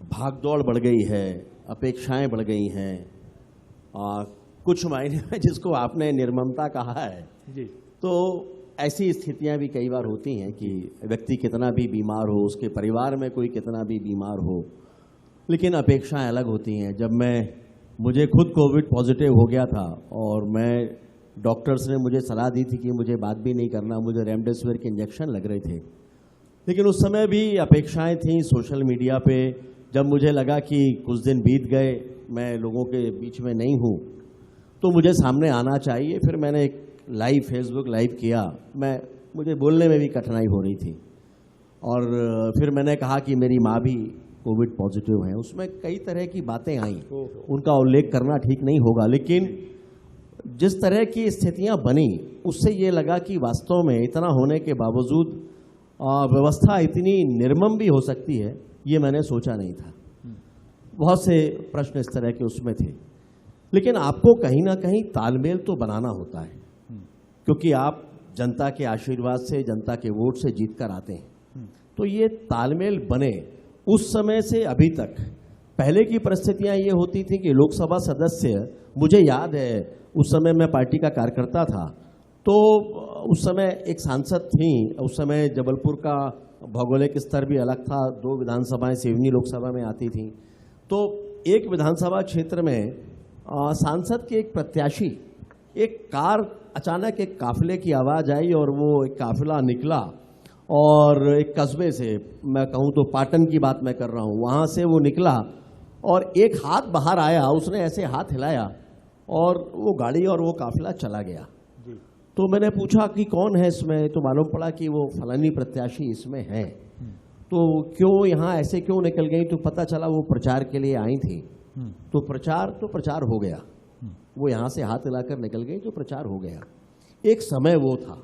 भागदौड़ बढ़ गई है, अपेक्षाएं बढ़ गई हैं, कुछ मायने में जिसको आपने निर्ममता कहा है जी, तो ऐसी स्थितियां भी कई बार होती हैं कि व्यक्ति कितना भी बीमार हो, उसके परिवार में कोई कितना भी बीमार हो, लेकिन अपेक्षाएं अलग होती हैं। जब मुझे खुद कोविड पॉजिटिव हो गया था और डॉक्टर्स ने मुझे सलाह दी थी कि मुझे बात भी नहीं करना, मुझे रेमडेसिविर के इंजेक्शन लग रहे थे, लेकिन उस समय भी अपेक्षाएं थीं सोशल मीडिया पे। जब मुझे लगा कि कुछ दिन बीत गए, मैं लोगों के बीच में नहीं हूँ, तो मुझे सामने आना चाहिए। फिर मैंने एक फेसबुक लाइव किया। मुझे बोलने में भी कठिनाई हो रही थी, और फिर मैंने कहा कि मेरी माँ भी कोविड पॉजिटिव है। उसमें कई तरह की बातें आई, उनका उल्लेख करना ठीक नहीं होगा, लेकिन जिस तरह की स्थितियां बनी, उससे ये लगा कि वास्तव में इतना होने के बावजूद व्यवस्था इतनी निर्मम भी हो सकती है, ये मैंने सोचा नहीं था। बहुत से प्रश्न इस तरह के उसमें थे, लेकिन आपको कहीं ना कहीं तालमेल तो बनाना होता है, क्योंकि आप जनता के आशीर्वाद से, जनता के वोट से जीत कर आते हैं। तो ये तालमेल बने। उस समय से अभी तक पहले की परिस्थितियां ये होती थी कि लोकसभा सदस्य, मुझे याद है उस समय मैं पार्टी का कार्यकर्ता था, तो उस समय एक सांसद थी, उस समय जबलपुर का भौगोलिक स्तर भी अलग था, 2 विधानसभाएं सिवनी लोकसभा में आती थी। तो एक विधानसभा क्षेत्र में सांसद के एक प्रत्याशी, एक कार, अचानक एक काफिले की आवाज़ आई और वो एक काफिला निकला और एक कस्बे से, मैं कहूँ तो पाटन की बात मैं कर रहा हूँ, वहाँ से वो निकला और एक हाथ बाहर आया, उसने ऐसे हाथ हिलाया और वो गाड़ी और वो काफिला चला गया। तो मैंने पूछा कि कौन है इसमें, तो मालूम पड़ा कि वो फलानी प्रत्याशी इसमें है। तो क्यों यहाँ ऐसे क्यों निकल गई, तो पता चला वो प्रचार के लिए आई थी। तो प्रचार हो गया, वो यहाँ से हाथ हिलाकर निकल गई तो प्रचार हो गया। एक समय वो था।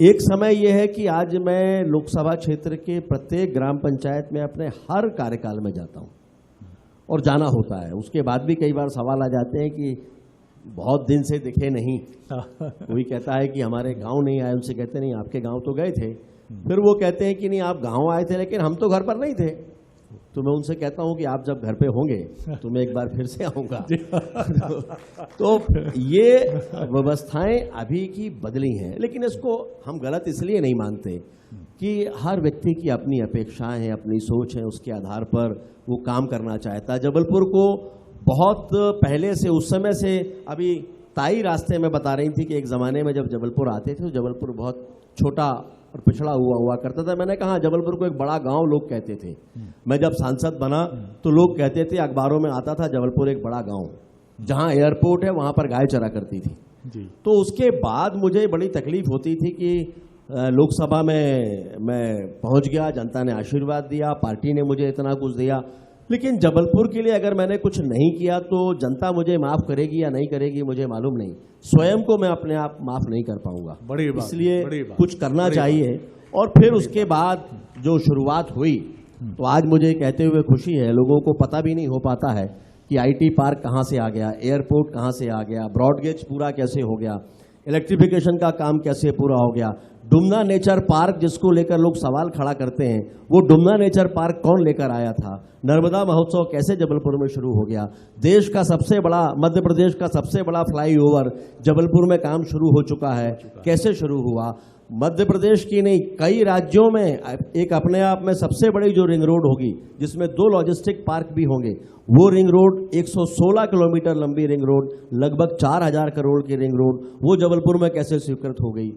एक समय ये है कि आज मैं लोकसभा क्षेत्र के प्रत्येक ग्राम पंचायत में अपने हर कार्यकाल में जाता हूँ और जाना होता है। उसके बाद भी कई बार सवाल आ जाते हैं कि बहुत दिन से दिखे नहीं। कोई कहता है कि हमारे गांव नहीं आए, उनसे कहते नहीं आपके गांव तो गए थे। फिर वो कहते हैं कि नहीं आप गांव आए थे लेकिन हम तो घर पर नहीं थे। तो मैं उनसे कहता हूं कि आप जब घर पे होंगे तो मैं एक बार फिर से आऊंगा। तो ये व्यवस्थाएं अभी की बदली हैं, लेकिन इसको हम गलत इसलिए नहीं मानते कि हर व्यक्ति की अपनी अपेक्षाएं हैं, अपनी सोच है, उसके आधार पर वो काम करना चाहता है। जबलपुर को बहुत पहले से, उस समय से, अभी ताई रास्ते में बता रही थी कि एक ज़माने में जब जबलपुर आते थे तो जबलपुर बहुत छोटा और पिछड़ा हुआ करता था। मैंने कहा जबलपुर को एक बड़ा गांव लोग कहते थे। मैं जब सांसद बना तो लोग कहते थे, अखबारों में आता था जबलपुर एक बड़ा गांव, जहां एयरपोर्ट है वहां पर गाय चरा करती थी। तो उसके बाद मुझे बड़ी तकलीफ होती थी कि लोकसभा में मैं पहुंच गया, जनता ने आशीर्वाद दिया, पार्टी ने मुझे इतना कुछ दिया, लेकिन जबलपुर के लिए अगर मैंने कुछ नहीं किया तो जनता मुझे माफ करेगी या नहीं करेगी मुझे मालूम नहीं। स्वयं को मैं अपने आप माफ नहीं कर पाऊंगा, इसलिए कुछ करना चाहिए। और फिर उसके बाद जो शुरुआत हुई, तो आज मुझे कहते हुए खुशी है, लोगों को पता भी नहीं हो पाता है कि आईटी पार्क कहां से आ गया, एयरपोर्ट कहां से आ गया, ब्रॉडगेज पूरा कैसे हो गया, इलेक्ट्रिफिकेशन का काम कैसे पूरा हो गया, डुमना नेचर पार्क जिसको लेकर लोग सवाल खड़ा करते हैं, वो डुमना नेचर पार्क कौन लेकर आया था, नर्मदा महोत्सव कैसे जबलपुर में शुरू हो गया, देश का सबसे बड़ा, मध्य प्रदेश का सबसे बड़ा फ्लाईओवर जबलपुर में काम शुरू हो चुका है, कैसे शुरू हुआ। मध्य प्रदेश की नहीं, कई राज्यों में एक अपने आप में सबसे बड़ी जो रिंग रोड होगी, जिसमें 2 लॉजिस्टिक पार्क भी होंगे, वो रिंग रोड 116 किलोमीटर लंबी रिंग रोड, लगभग 4000 करोड़ की रिंग रोड, वो जबलपुर में कैसे स्वीकृत हो गई।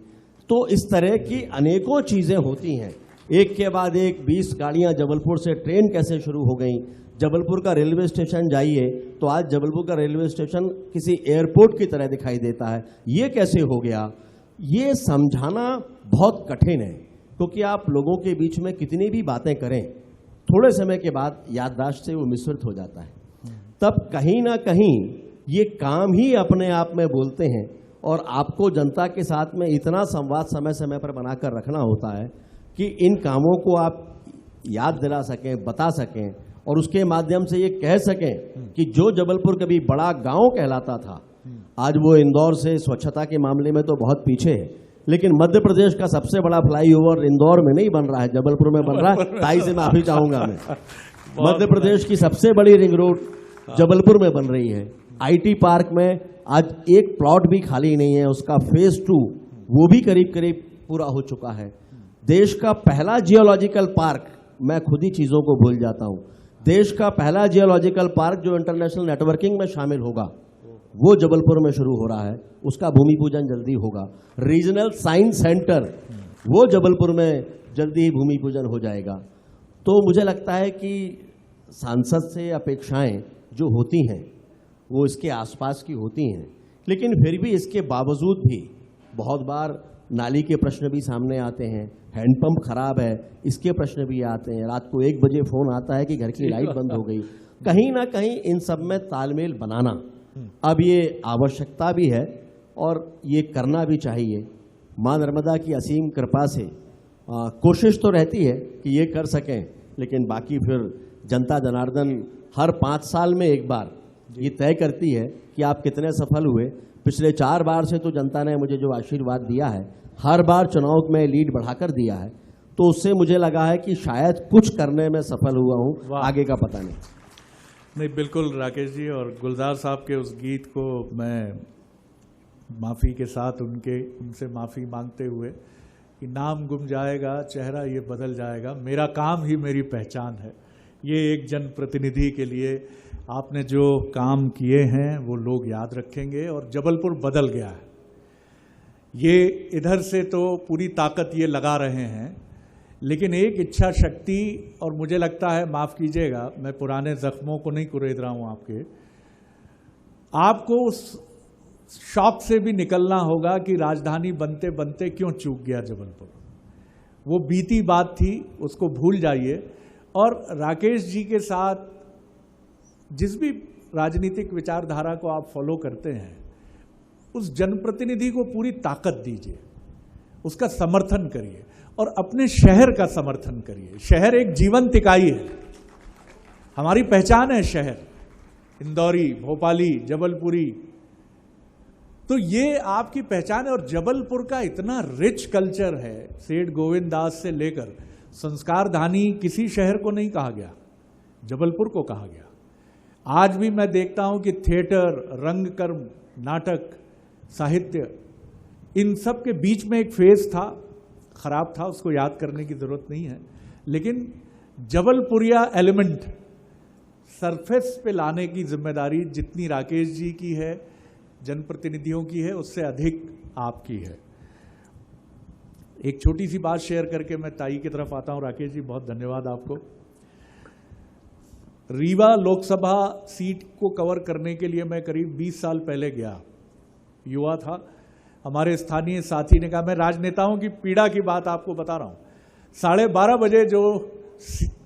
तो इस तरह की अनेकों चीजें होती हैं, एक के बाद एक 20 गाड़ियां जबलपुर से, ट्रेन कैसे शुरू हो गई। जबलपुर का रेलवे स्टेशन जाइए तो आज जबलपुर का रेलवे स्टेशन किसी एयरपोर्ट की तरह दिखाई देता है, ये कैसे हो गया। ये समझाना बहुत कठिन है, क्योंकि आप लोगों के बीच में कितनी भी बातें करें, थोड़े समय के बाद याददाश्त से वो मिश्रित हो जाता है। तब कहीं ना कहीं ये काम ही अपने आप में बोलते हैं, और आपको जनता के साथ में इतना संवाद समय समय पर बनाकर रखना होता है कि इन कामों को आप याद दिला सकें, बता सकें, और उसके माध्यम से ये कह सकें कि जो जबलपुर कभी बड़ा गांव कहलाता था, आज वो इंदौर से स्वच्छता के मामले में तो बहुत पीछे है, लेकिन मध्य प्रदेश का सबसे बड़ा फ्लाईओवर इंदौर में नहीं बन रहा है, जबलपुर में बन रहा है। ताई से माफी चाहूंगा मैं। मध्य प्रदेश की सबसे बड़ी रिंग रोड जबलपुर में बन रही है। आईटी पार्क में आज एक प्लॉट भी खाली नहीं है, उसका फेज 2 वो भी करीब करीब पूरा हो चुका है। देश का पहला जियोलॉजिकल पार्क, मैं खुद ही चीजों को भूल जाता हूं, देश का पहला जियोलॉजिकल पार्क जो इंटरनेशनल नेटवर्किंग में शामिल होगा, वो जबलपुर में शुरू हो रहा है, उसका भूमि पूजन जल्दी होगा। रीजनल साइंस सेंटर, वो जबलपुर में जल्दी ही भूमि पूजन हो जाएगा। तो मुझे लगता है कि सांसद से अपेक्षाएं जो होती हैं वो इसके आसपास की होती हैं, लेकिन फिर भी इसके बावजूद भी बहुत बार नाली के प्रश्न भी सामने आते हैं, हैंडपंप खराब है इसके प्रश्न भी आते हैं, रात को 1 बजे फोन आता है कि घर की लाइट बंद हो गई। कहीं ना कहीं इन सब में तालमेल बनाना अब ये आवश्यकता भी है और ये करना भी चाहिए। माँ नर्मदा की असीम कृपा से कोशिश तो रहती है कि ये कर सकें, लेकिन बाकी फिर जनता जनार्दन हर 5 साल में एक बार ये तय करती है कि आप कितने सफल हुए। पिछले 4 बार से तो जनता ने मुझे जो आशीर्वाद दिया है, हर बार चुनाव में लीड बढ़ाकर दिया है, तो उससे मुझे लगा है कि शायद कुछ करने में सफल हुआ हूँ, आगे का पता नहीं। बिल्कुल राकेश जी, और गुलजार साहब के उस गीत को मैं माफ़ी के साथ उनसे माफ़ी मांगते हुए कि नाम गुम जाएगा, चेहरा ये बदल जाएगा, मेरा काम ही मेरी पहचान है। ये एक जनप्रतिनिधि के लिए आपने जो काम किए हैं वो लोग याद रखेंगे, और जबलपुर बदल गया है। ये इधर से तो पूरी ताकत ये लगा रहे हैं, लेकिन एक इच्छा शक्ति, और मुझे लगता है, माफ़ कीजिएगा मैं पुराने जख्मों को नहीं कुरेद रहा हूँ आपको उस शॉक से भी निकलना होगा कि राजधानी बनते बनते क्यों चूक गया जबलपुर। वो बीती बात थी, उसको भूल जाइए। और राकेश जी के साथ जिस भी राजनीतिक विचारधारा को आप फॉलो करते हैं, उस जनप्रतिनिधि को पूरी ताकत दीजिए, उसका समर्थन करिए और अपने शहर का समर्थन करिए। शहर एक जीवंत इकाई है, हमारी पहचान है शहर, इंदौरी, भोपाली, जबलपुरी, तो ये आपकी पहचान है। और जबलपुर का इतना रिच कल्चर है, सेठ गोविंद दास से लेकर संस्कार धानी किसी शहर को नहीं कहा गया, जबलपुर को कहा गया। आज भी मैं देखता हूं कि थिएटर, रंगकर्म, नाटक, साहित्य, इन सब के बीच में एक फेज था, खराब था, उसको याद करने की जरूरत नहीं है, लेकिन जबलपुरिया एलिमेंट सरफेस पे लाने की जिम्मेदारी जितनी राकेश जी की है, जनप्रतिनिधियों की है, उससे अधिक आपकी है। एक छोटी सी बात शेयर करके मैं ताई की तरफ आता हूं। राकेश जी, बहुत धन्यवाद आपको। रीवा लोकसभा सीट को कवर करने के लिए मैं करीब 20 साल पहले गया, युवा था। हमारे स्थानीय साथी ने कहा, मैं राजनेताओं की पीड़ा की बात आपको बता रहा हूं, 12:30 बजे जो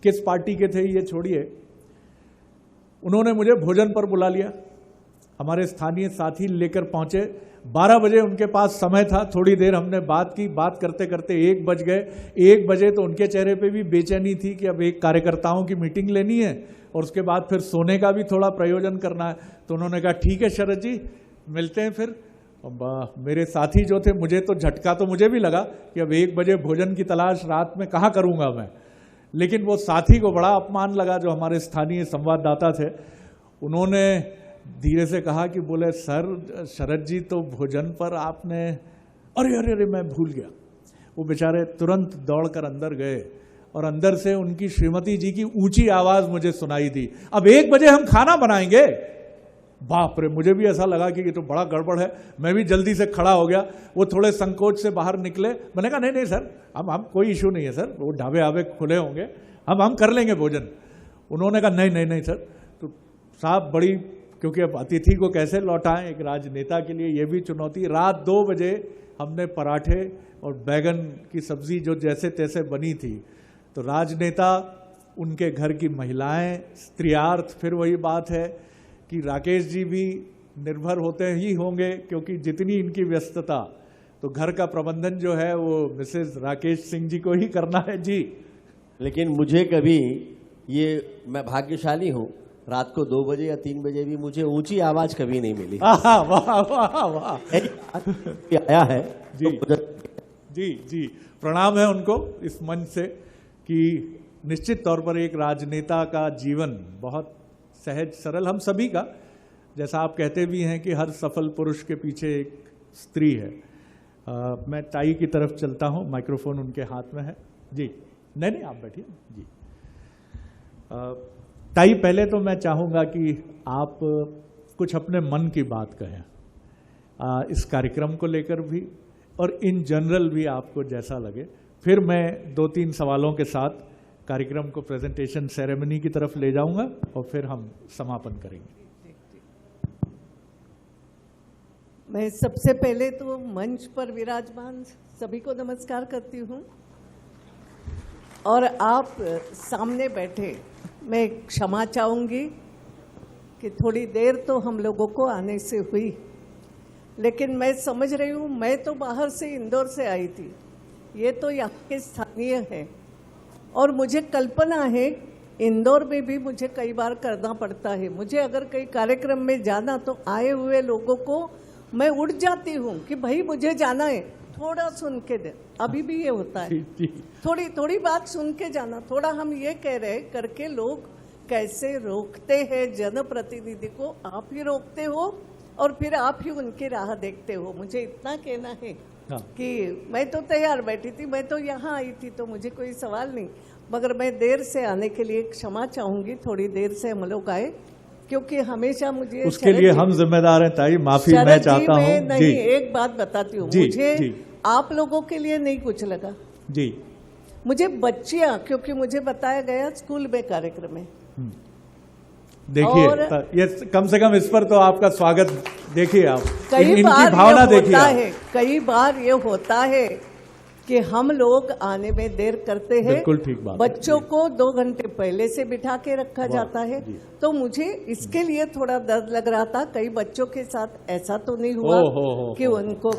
किस पार्टी के थे ये छोड़िए, उन्होंने मुझे भोजन पर बुला लिया। हमारे स्थानीय साथी लेकर पहुंचे, 12 बजे उनके पास समय था, थोड़ी देर हमने बात की, बात करते करते 1 बज गए। 1 बजे तो उनके चेहरे पे भी बेचैनी थी कि अब एक कार्यकर्ताओं की मीटिंग लेनी है और उसके बाद फिर सोने का भी थोड़ा प्रयोजन करना है। तो उन्होंने कहा ठीक है शरद जी, मिलते हैं फिर। मेरे साथी जो थे, मुझे तो झटका तो मुझे भी लगा कि अब 1 बजे भोजन की तलाश रात में कहाँ करूँगा मैं, लेकिन वो साथी को बड़ा अपमान लगा जो हमारे स्थानीय संवाददाता थे। उन्होंने धीरे से कहा कि बोले सर, शरद जी तो भोजन पर आपने, अरे अरे अरे मैं भूल गया। वो बेचारे तुरंत दौड़कर अंदर गए और अंदर से उनकी श्रीमती जी की ऊंची आवाज मुझे सुनाई दी, अब 1 बजे हम खाना बनाएंगे। बाप रे, मुझे भी ऐसा लगा कि ये तो बड़ा गड़बड़ है। मैं भी जल्दी से खड़ा हो गया। वो थोड़े संकोच से बाहर निकले। मैंने कहा नहीं नहीं सर, हम कोई इशू नहीं है सर, वो ढाबे आबे खुले होंगे, हम कर लेंगे भोजन। उन्होंने कहा नहीं नहीं नहीं सर। तो साहब बड़ी, क्योंकि अब अतिथि को कैसे लौटाएं एक राजनेता के लिए ये भी चुनौती। रात 2 बजे हमने पराठे और बैगन की सब्जी जो जैसे तैसे बनी थी। तो राजनेता, उनके घर की महिलाएं, स्त्रियार्थ, फिर वही बात है कि राकेश जी भी निर्भर होते ही होंगे क्योंकि जितनी इनकी व्यस्तता, तो घर का प्रबंधन जो है वो मिसेज राकेश सिंह जी को ही करना है जी। लेकिन मुझे कभी ये, मैं भाग्यशाली हूँ, रात को 2 बजे या 3 बजे भी मुझे ऊंची आवाज कभी नहीं मिली। वाह वाह वाह आया है जी जी जी, प्रणाम है उनको इस मंच से कि निश्चित तौर पर एक राजनेता का जीवन बहुत सहज सरल, हम सभी का, जैसा आप कहते भी हैं कि हर सफल पुरुष के पीछे एक स्त्री है। मैं ताई की तरफ चलता हूं, माइक्रोफोन उनके हाथ में है जी। नहीं नहीं, आप बैठिए जी। ताई, पहले तो मैं चाहूंगा कि आप कुछ अपने मन की बात कहें इस कार्यक्रम को लेकर भी और इन जनरल भी, आपको जैसा लगे। फिर मैं 2-3 सवालों के साथ कार्यक्रम को प्रेजेंटेशन सेरेमनी की तरफ ले जाऊंगा और फिर हम समापन करेंगे। मैं सबसे पहले तो मंच पर विराजमान सभी को नमस्कार करती हूँ और आप सामने बैठे, मैं क्षमा चाहूँगी कि थोड़ी देर तो हम लोगों को आने से हुई, लेकिन मैं समझ रही हूँ, मैं तो बाहर से इंदौर से आई थी, ये तो यहाँ के स्थानीय हैं और मुझे कल्पना है इंदौर में भी मुझे कई बार करना पड़ता है। मुझे अगर कई कार्यक्रम में जाना तो आए हुए लोगों को मैं उठ जाती हूँ कि भाई मुझे जाना है, थोड़ा सुन के दे। अभी भी ये होता है, थोड़ी थोड़ी बात सुन के जाना। थोड़ा हम ये कह रहे करके लोग कैसे रोकते हैं जनप्रतिनिधि को, आप ही रोकते हो और फिर आप ही उनकी राह देखते हो। मुझे इतना कहना है कि मैं तो तैयार बैठी थी, मैं तो यहाँ आई थी, तो मुझे कोई सवाल नहीं, मगर मैं देर से आने के लिए क्षमा चाहूंगी। थोड़ी देर से हम लोग आए क्योंकि हमेशा मुझे उसके लिए हम जिम्मेदार हैं ताई, माफी मैं चाहता हूँ। नहीं, एक बात बताती हूँ, मुझे आप लोगों के लिए नहीं कुछ लगा जी, मुझे बच्चियां, क्योंकि मुझे बताया गया स्कूल में कार्यक्रम है। देखिए ये कम से कम इस पर तो आपका स्वागत, देखिए आप कई इनकी भावना देखिए। कई बार ये होता है कि हम लोग आने में देर करते हैं, बिल्कुल ठीक बात। बच्चों को 2 घंटे पहले से बिठा के रखा जाता है, तो मुझे इसके लिए थोड़ा दर्द लग रहा था। कई बच्चों के साथ ऐसा तो नहीं हुआ कि उनको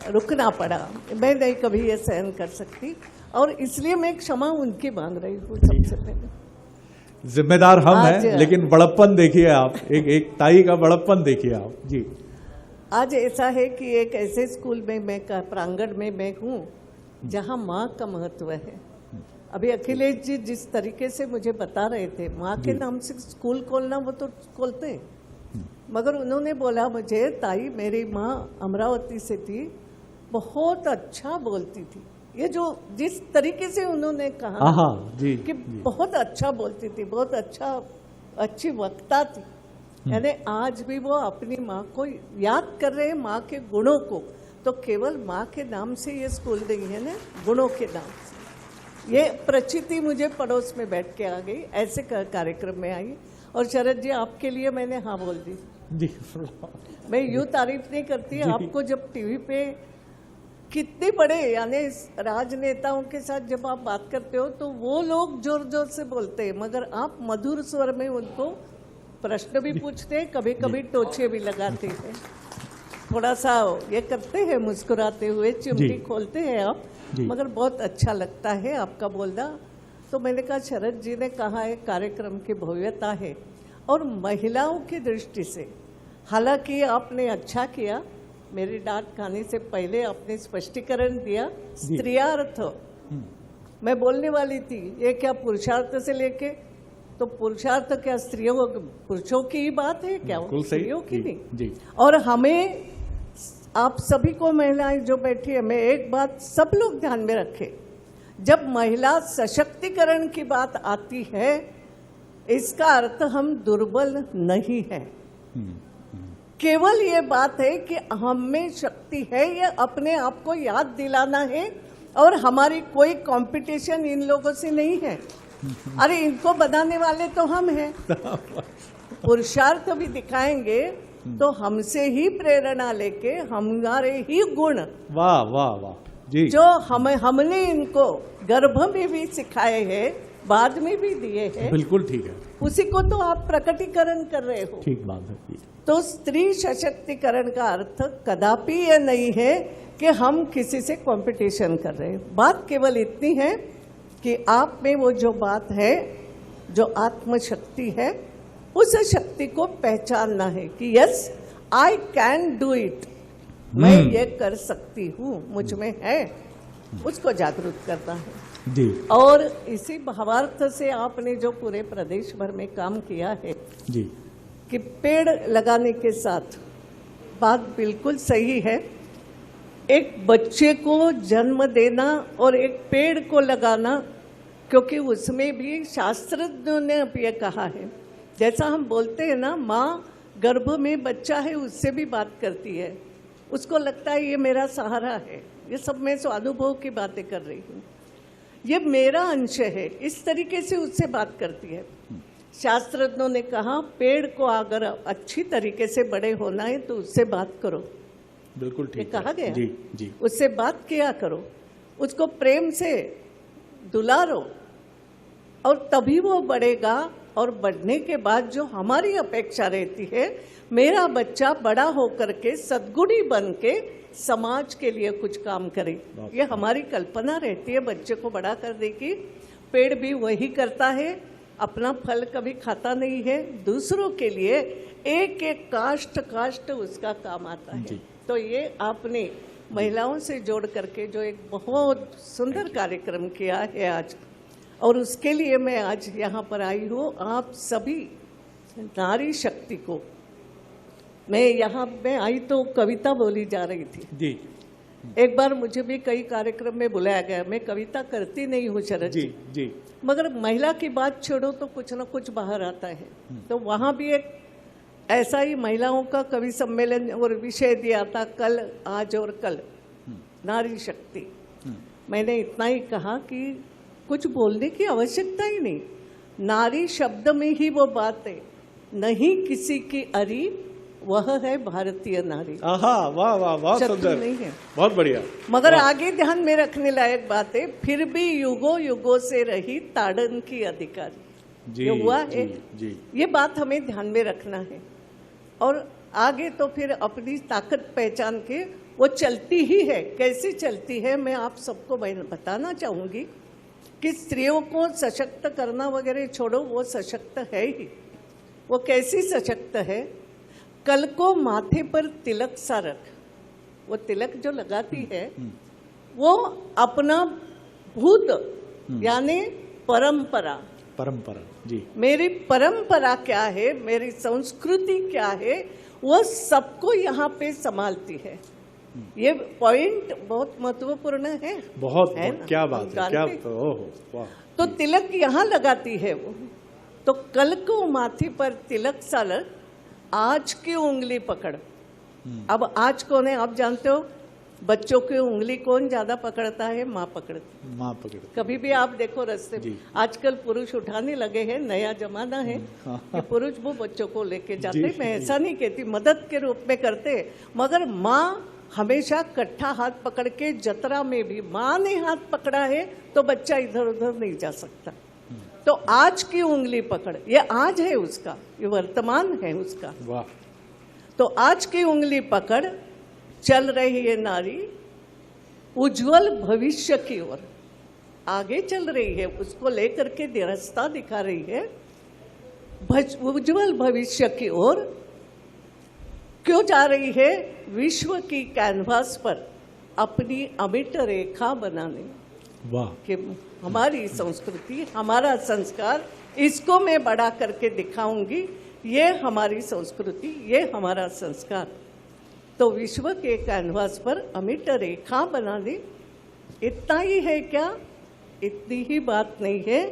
रुकना पड़ा, मैं नहीं कभी ये सहन कर सकती और इसलिए मैं क्षमा उनकी मांग रही हूँ। सबसे पहले जिम्मेदार हम हैं, लेकिन बड़प्पन देखिए आप, एक ताई का बड़प्पन देखिए आप जी। आज ऐसा है कि एक ऐसे स्कूल में मैं प्रांगण में मैं हूँ जहाँ माँ का महत्व है। अभी अखिलेश जी जिस तरीके से मुझे बता रहे थे, माँ के नाम से स्कूल खोलना, वो तो खोलते हैं, मगर उन्होंने बोला मुझे, ताई मेरी माँ अमरावती से थी, बहुत अच्छा बोलती थी। ये जो जिस तरीके से उन्होंने कहा जी, कि बहुत अच्छा बोलती थी, बहुत अच्छी वक्ता थी, यानी आज भी वो अपनी माँ को याद कर रहे हैं, माँ के गुणों को। तो केवल माँ के नाम से ये स्कूल नहीं है ना, गुणों के नाम से। ये प्रचिति मुझे पड़ोस में बैठ के आ गई, ऐसे कार्यक्रम में आई। और शरद जी, आपके लिए मैंने हाँ बोल दी जी। मैं यूं तारीफ नहीं करती, आपको जब टीवी पे कितने बड़े यानी राजनेताओं के साथ जब आप बात करते हो तो वो लोग जोर जोर से बोलते हैं, मगर आप मधुर स्वर में उनको प्रश्न भी पूछते हैं, कभी कभी टोचे भी लगाते हैं, थोड़ा सा ये करते हैं, मुस्कुराते हुए चिमटी खोलते हैं आप, मगर बहुत अच्छा लगता है आपका बोलना। तो मैंने कहा शरद जी ने कहा है कार्यक्रम की भव्यता है, और महिलाओं की दृष्टि से हालांकि आपने अच्छा किया, मेरी डांट खाने से पहले आपने स्पष्टीकरण दिया। स्त्रियार्थ मैं बोलने वाली थी, ये क्या पुरुषार्थ से लेके, तो पुरुषार्थ क्या स्त्रियों पुरुषों की ही बात है क्या, स्त्रियों की नहीं जी। और हमें आप सभी को महिलाएं जो बैठी है, मैं एक बात सब लोग ध्यान में रखें, जब महिला सशक्तिकरण की बात आती है इसका अर्थ हम दुर्बल नहीं है, केवल ये बात है कि हम में शक्ति है, ये अपने आप को याद दिलाना है। और हमारी कोई कंपटीशन इन लोगों से नहीं है, अरे इनको बनाने वाले तो हम हैं, पुरुषार्थ भी दिखाएंगे तो हमसे ही प्रेरणा लेके हमारे ही गुण, वाह वाह वाह जी, जो हमने इनको गर्भ में भी सिखाए हैं, बाद में भी दिए हैं, बिल्कुल ठीक है, उसी को तो आप प्रकटीकरण कर रहे हो। ठीक बात है जी। तो स्त्री सशक्तिकरण का अर्थ कदापि ये नहीं है कि हम किसी से कंपटीशन कर रहे हैं। बात केवल इतनी है कि आप में वो जो बात है, जो आत्मशक्ति है, उस शक्ति को पहचानना है कि yes I can do it, मैं ये कर सकती हूँ, मुझ में है, उसको जागरूक करना है जी। और इसी भावार्थ से आपने जो पूरे प्रदेश भर में काम किया है जी, कि पेड़ लगाने के साथ, बात बिल्कुल सही है, एक बच्चे को जन्म देना और एक पेड़ को लगाना, क्योंकि उसमें भी शास्त्रज्ञों ने अब ये कहा है, जैसा हम बोलते हैं ना, माँ गर्भ में बच्चा है उससे भी बात करती है, उसको लगता है ये मेरा सहारा है, ये सब मैं स्वानुभव की बातें कर रही हूँ, ये मेरा अंश है, इस तरीके से उससे बात करती है। शास्त्रज्ञों ने कहा पेड़ को अगर अच्छी तरीके से बड़े होना है तो उससे बात करो, बिल्कुल ठीक कहा गया जी जी, उससे बात किया करो, उसको प्रेम से दुलारो और तभी वो बढ़ेगा। और बढ़ने के बाद जो हमारी अपेक्षा रहती है, मेरा बच्चा बड़ा होकर के सद्गुणी बन के समाज के लिए कुछ काम करे, ये हमारी कल्पना रहती है बच्चे को बड़ा करने की। पेड़ भी वही करता है, अपना फल कभी खाता नहीं है, दूसरों के लिए एक एक काष्ठ उसका काम आता है। तो ये आपने महिलाओं से जोड़ करके जो एक बहुत सुंदर कार्यक्रम किया है आज, और उसके लिए मैं आज यहाँ पर आई हूँ। आप सभी नारी शक्ति को, मैं यहाँ में आई तो कविता बोली जा रही थी जी, एक बार मुझे भी कई कार्यक्रम में बुलाया गया, मैं कविता करती नहीं हूँ शरद जी जी, मगर महिला की बात छोड़ो तो कुछ ना कुछ बाहर आता है। तो वहाँ भी एक ऐसा ही महिलाओं का कवि सम्मेलन और विषय दिया था, कल, आज और कल, नारी शक्ति। मैंने इतना ही कहा कि कुछ बोलने की आवश्यकता ही नहीं, नारी शब्द में ही वो बात है, नहीं किसी की अरी, वह है भारतीय नारी। आहा, वाह वाह, बहुत सुंदर, नहीं है, बहुत बढ़िया। मगर आगे ध्यान में रखने लायक बात है, फिर भी युगों युगों से रही ताड़न की अधिकारी, जी, ये हुआ है जी। ये बात हमें ध्यान में रखना है। और आगे तो फिर अपनी ताकत पहचान के वो चलती ही है। कैसे चलती है मैं आप सबको बताना चाहूंगी कि स्त्रियों को सशक्त करना वगैरह छोड़ो, वो सशक्त है ही। वो कैसी सशक्त है, कल को माथे पर तिलक सा रख, वो तिलक जो लगाती है वो अपना भूत यानी परंपरा, जी, मेरी परंपरा क्या है, मेरी संस्कृति क्या है, वो सबको यहाँ पे संभालती है। ये पॉइंट बहुत महत्वपूर्ण है, बहुत है बहुत, क्या बात है, क्या, ओहो वाह। तो तिलक यहाँ लगाती है वो, तो कल को माथे पर तिलक सा लग, आज की उंगली पकड़। अब आज कौन है आप जानते हो, बच्चों की उंगली कौन ज्यादा पकड़ता है? माँ पकड़ती। माँ पकड़ कभी भी आप देखो रास्ते में, आजकल पुरुष उठाने लगे हैं, नया जमाना है कि पुरुष वो बच्चों को लेके जाते। मैं ऐसा नहीं कहती, मदद के रूप में करते, मगर माँ हमेशा कट्ठा हाथ पकड़ के, जतरा में भी माँ ने हाथ पकड़ा है तो बच्चा इधर उधर नहीं जा सकता। तो आज की उंगली पकड़, ये आज है उसका, ये वर्तमान है उसका। वाह। तो आज की उंगली पकड़ चल रही है नारी उज्जवल भविष्य की ओर, आगे चल रही है, उसको लेकर के रास्ता दिखा रही है उज्जवल भविष्य की ओर। क्यों जा रही है? विश्व की कैनवास पर अपनी अमिट रेखा बनाने। वाह। कि हमारी संस्कृति, हमारा संस्कार, इसको मैं बड़ा करके दिखाऊंगी, ये हमारी संस्कृति, ये हमारा संस्कार। तो विश्व के कैनवास पर अमिट रेखा बनाने, इतना ही है क्या? इतनी ही बात नहीं है।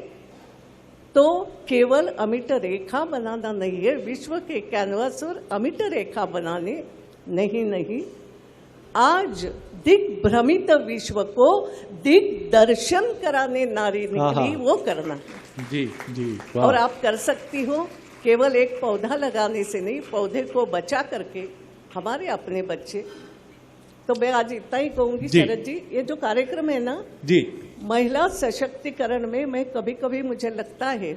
तो केवल अमिट रेखा बनाना नहीं है, विश्व के कैनवास पर अमिट रेखा बनाने नहीं, आज दिग्भ्रमित विश्व को दिग्दर्शन कराने नारी निकली, वो करना है। जी जी। वाह। और आप कर सकती हो, केवल एक पौधा लगाने से नहीं, पौधे को बचा करके हमारे अपने बच्चे। तो मैं आज इतना ही कहूंगी शरद जी, ये जो कार्यक्रम है ना जी, महिला सशक्तिकरण में, मैं कभी कभी मुझे लगता है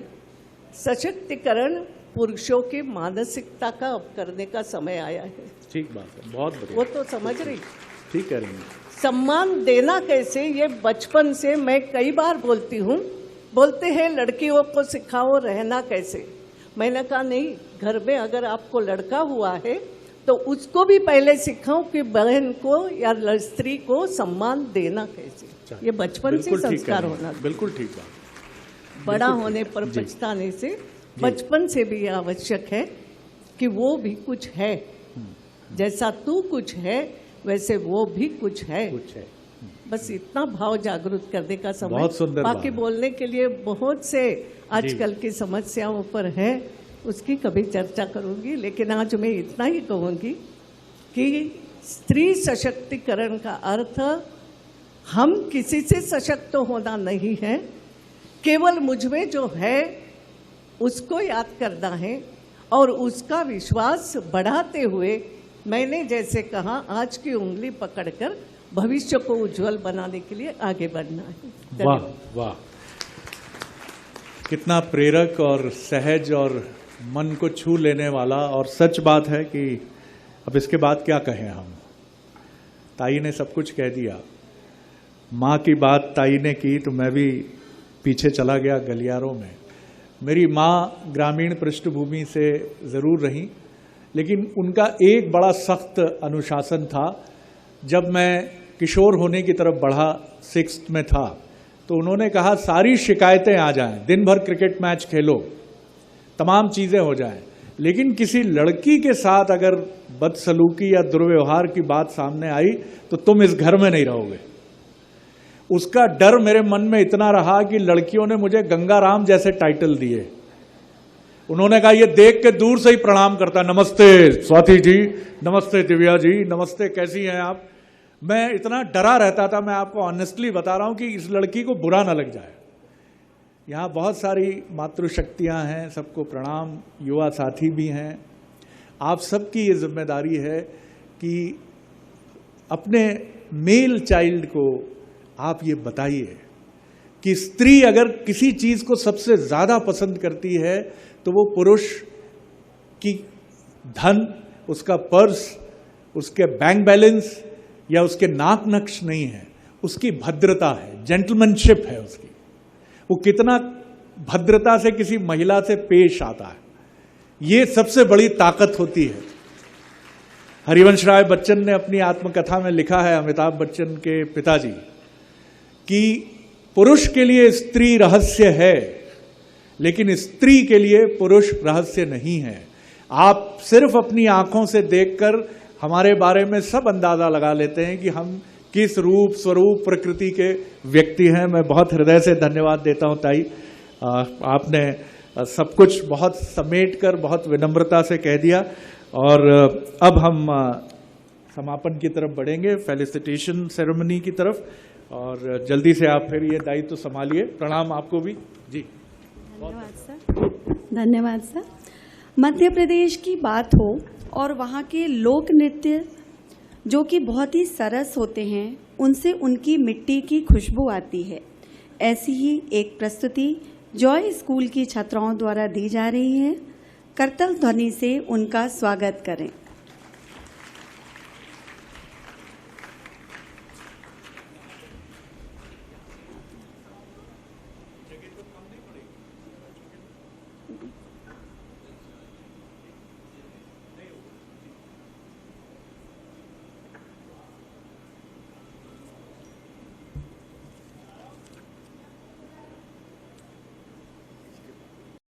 सशक्तिकरण पुरुषों की मानसिकता का अब करने का समय आया है। ठीक बात है, बहुत बढ़िया। वो तो समझ रही, ठीक कह रही हैं। सम्मान देना कैसे, ये बचपन से मैं कई बार बोलती हूँ। बोलते हैं लड़कियों को सिखाओ रहना कैसे। मैंने कहा नहीं, घर में अगर आपको लड़का हुआ है तो उसको भी पहले सिखाओ कि बहन को या स्त्री को सम्मान देना कैसे। ये बचपन से संस्कार होना, बिल्कुल ठीक बात। बड़ा होने पर पछताने से बचपन से भी आवश्यक है कि वो भी कुछ है, जैसा तू कुछ है वैसे वो भी कुछ है। बस इतना भाव जागरूक करने का समय। बहुत सुंदर बाकी बात। बोलने के लिए बहुत से आजकल की समस्याओं पर है, उसकी कभी चर्चा करूंगी, लेकिन आज मैं इतना ही कहूंगी कि स्त्री सशक्तिकरण का अर्थ हम किसी से सशक्त होना नहीं है, केवल मुझ में जो है उसको याद करना है और उसका विश्वास बढ़ाते हुए, मैंने जैसे कहा, आज की उंगली पकड़कर भविष्य को उज्जवल बनाने के लिए आगे बढ़ना है। वाह वाह, कितना प्रेरक और सहज और मन को छू लेने वाला। और सच बात है कि अब इसके बाद क्या कहें हम। ताई ने सब कुछ कह दिया। माँ की बात ताई ने की तो मैं भी पीछे चला गया गलियारों में। मेरी माँ ग्रामीण पृष्ठभूमि से ज़रूर रहीं, लेकिन उनका एक बड़ा सख्त अनुशासन था। जब मैं किशोर होने की तरफ बढ़ा, 6th में था, तो उन्होंने कहा सारी शिकायतें आ जाएं, दिन भर क्रिकेट मैच खेलो, तमाम चीज़ें हो जाएं, लेकिन किसी लड़की के साथ अगर बदसलूकी या दुर्व्यवहार की बात सामने आई तो तुम इस घर में नहीं रहोगे। उसका डर मेरे मन में इतना रहा कि लड़कियों ने मुझे गंगाराम जैसे टाइटल दिए। उन्होंने कहा ये देख के दूर से ही प्रणाम करता, नमस्ते स्वाति जी, नमस्ते दिव्या जी, नमस्ते, कैसी हैं आप। मैं इतना डरा रहता था, मैं आपको ऑनेस्टली बता रहा हूं कि इस लड़की को बुरा ना लग जाए। यहाँ बहुत सारी मातृशक्तियाँ हैं, सबको प्रणाम, युवा साथी भी हैं। आप सबकी ये जिम्मेदारी है कि अपने मेल चाइल्ड को आप ये बताइए कि स्त्री अगर किसी चीज़ को सबसे ज़्यादा पसंद करती है तो वो पुरुष की धन, उसका पर्स, उसके बैंक बैलेंस या उसके नाक नक्श नहीं है, उसकी भद्रता है, जेंटलमैनशिप है उसकी। वो कितना भद्रता से किसी महिला से पेश आता है, ये सबसे बड़ी ताकत होती है। हरिवंश राय बच्चन ने अपनी आत्मकथा में लिखा है, अमिताभ बच्चन के पिताजी, कि पुरुष के लिए स्त्री रहस्य है, लेकिन स्त्री के लिए पुरुष रहस्य नहीं है। आप सिर्फ अपनी आंखों से देखकर हमारे बारे में सब अंदाजा लगा लेते हैं कि हम किस रूप स्वरूप प्रकृति के व्यक्ति हैं। मैं बहुत हृदय से धन्यवाद देता हूं ताई, आपने सब कुछ बहुत समेट कर बहुत विनम्रता से कह दिया। और अब हम समापन की तरफ बढ़ेंगे, फेलिसिटेशन सेरेमनी की तरफ, और जल्दी से आप फिर ये दायित्व संभालिए। प्रणाम आपको भी जी। धन्यवाद सर। धन्यवाद सर। मध्य प्रदेश की बात हो और वहाँ के लोक नृत्य जो कि बहुत ही सरस होते हैं, उनसे उनकी मिट्टी की खुशबू आती है। ऐसी ही एक प्रस्तुति जॉय स्कूल की छात्राओं द्वारा दी जा रही है। करतल ध्वनि से उनका स्वागत करें।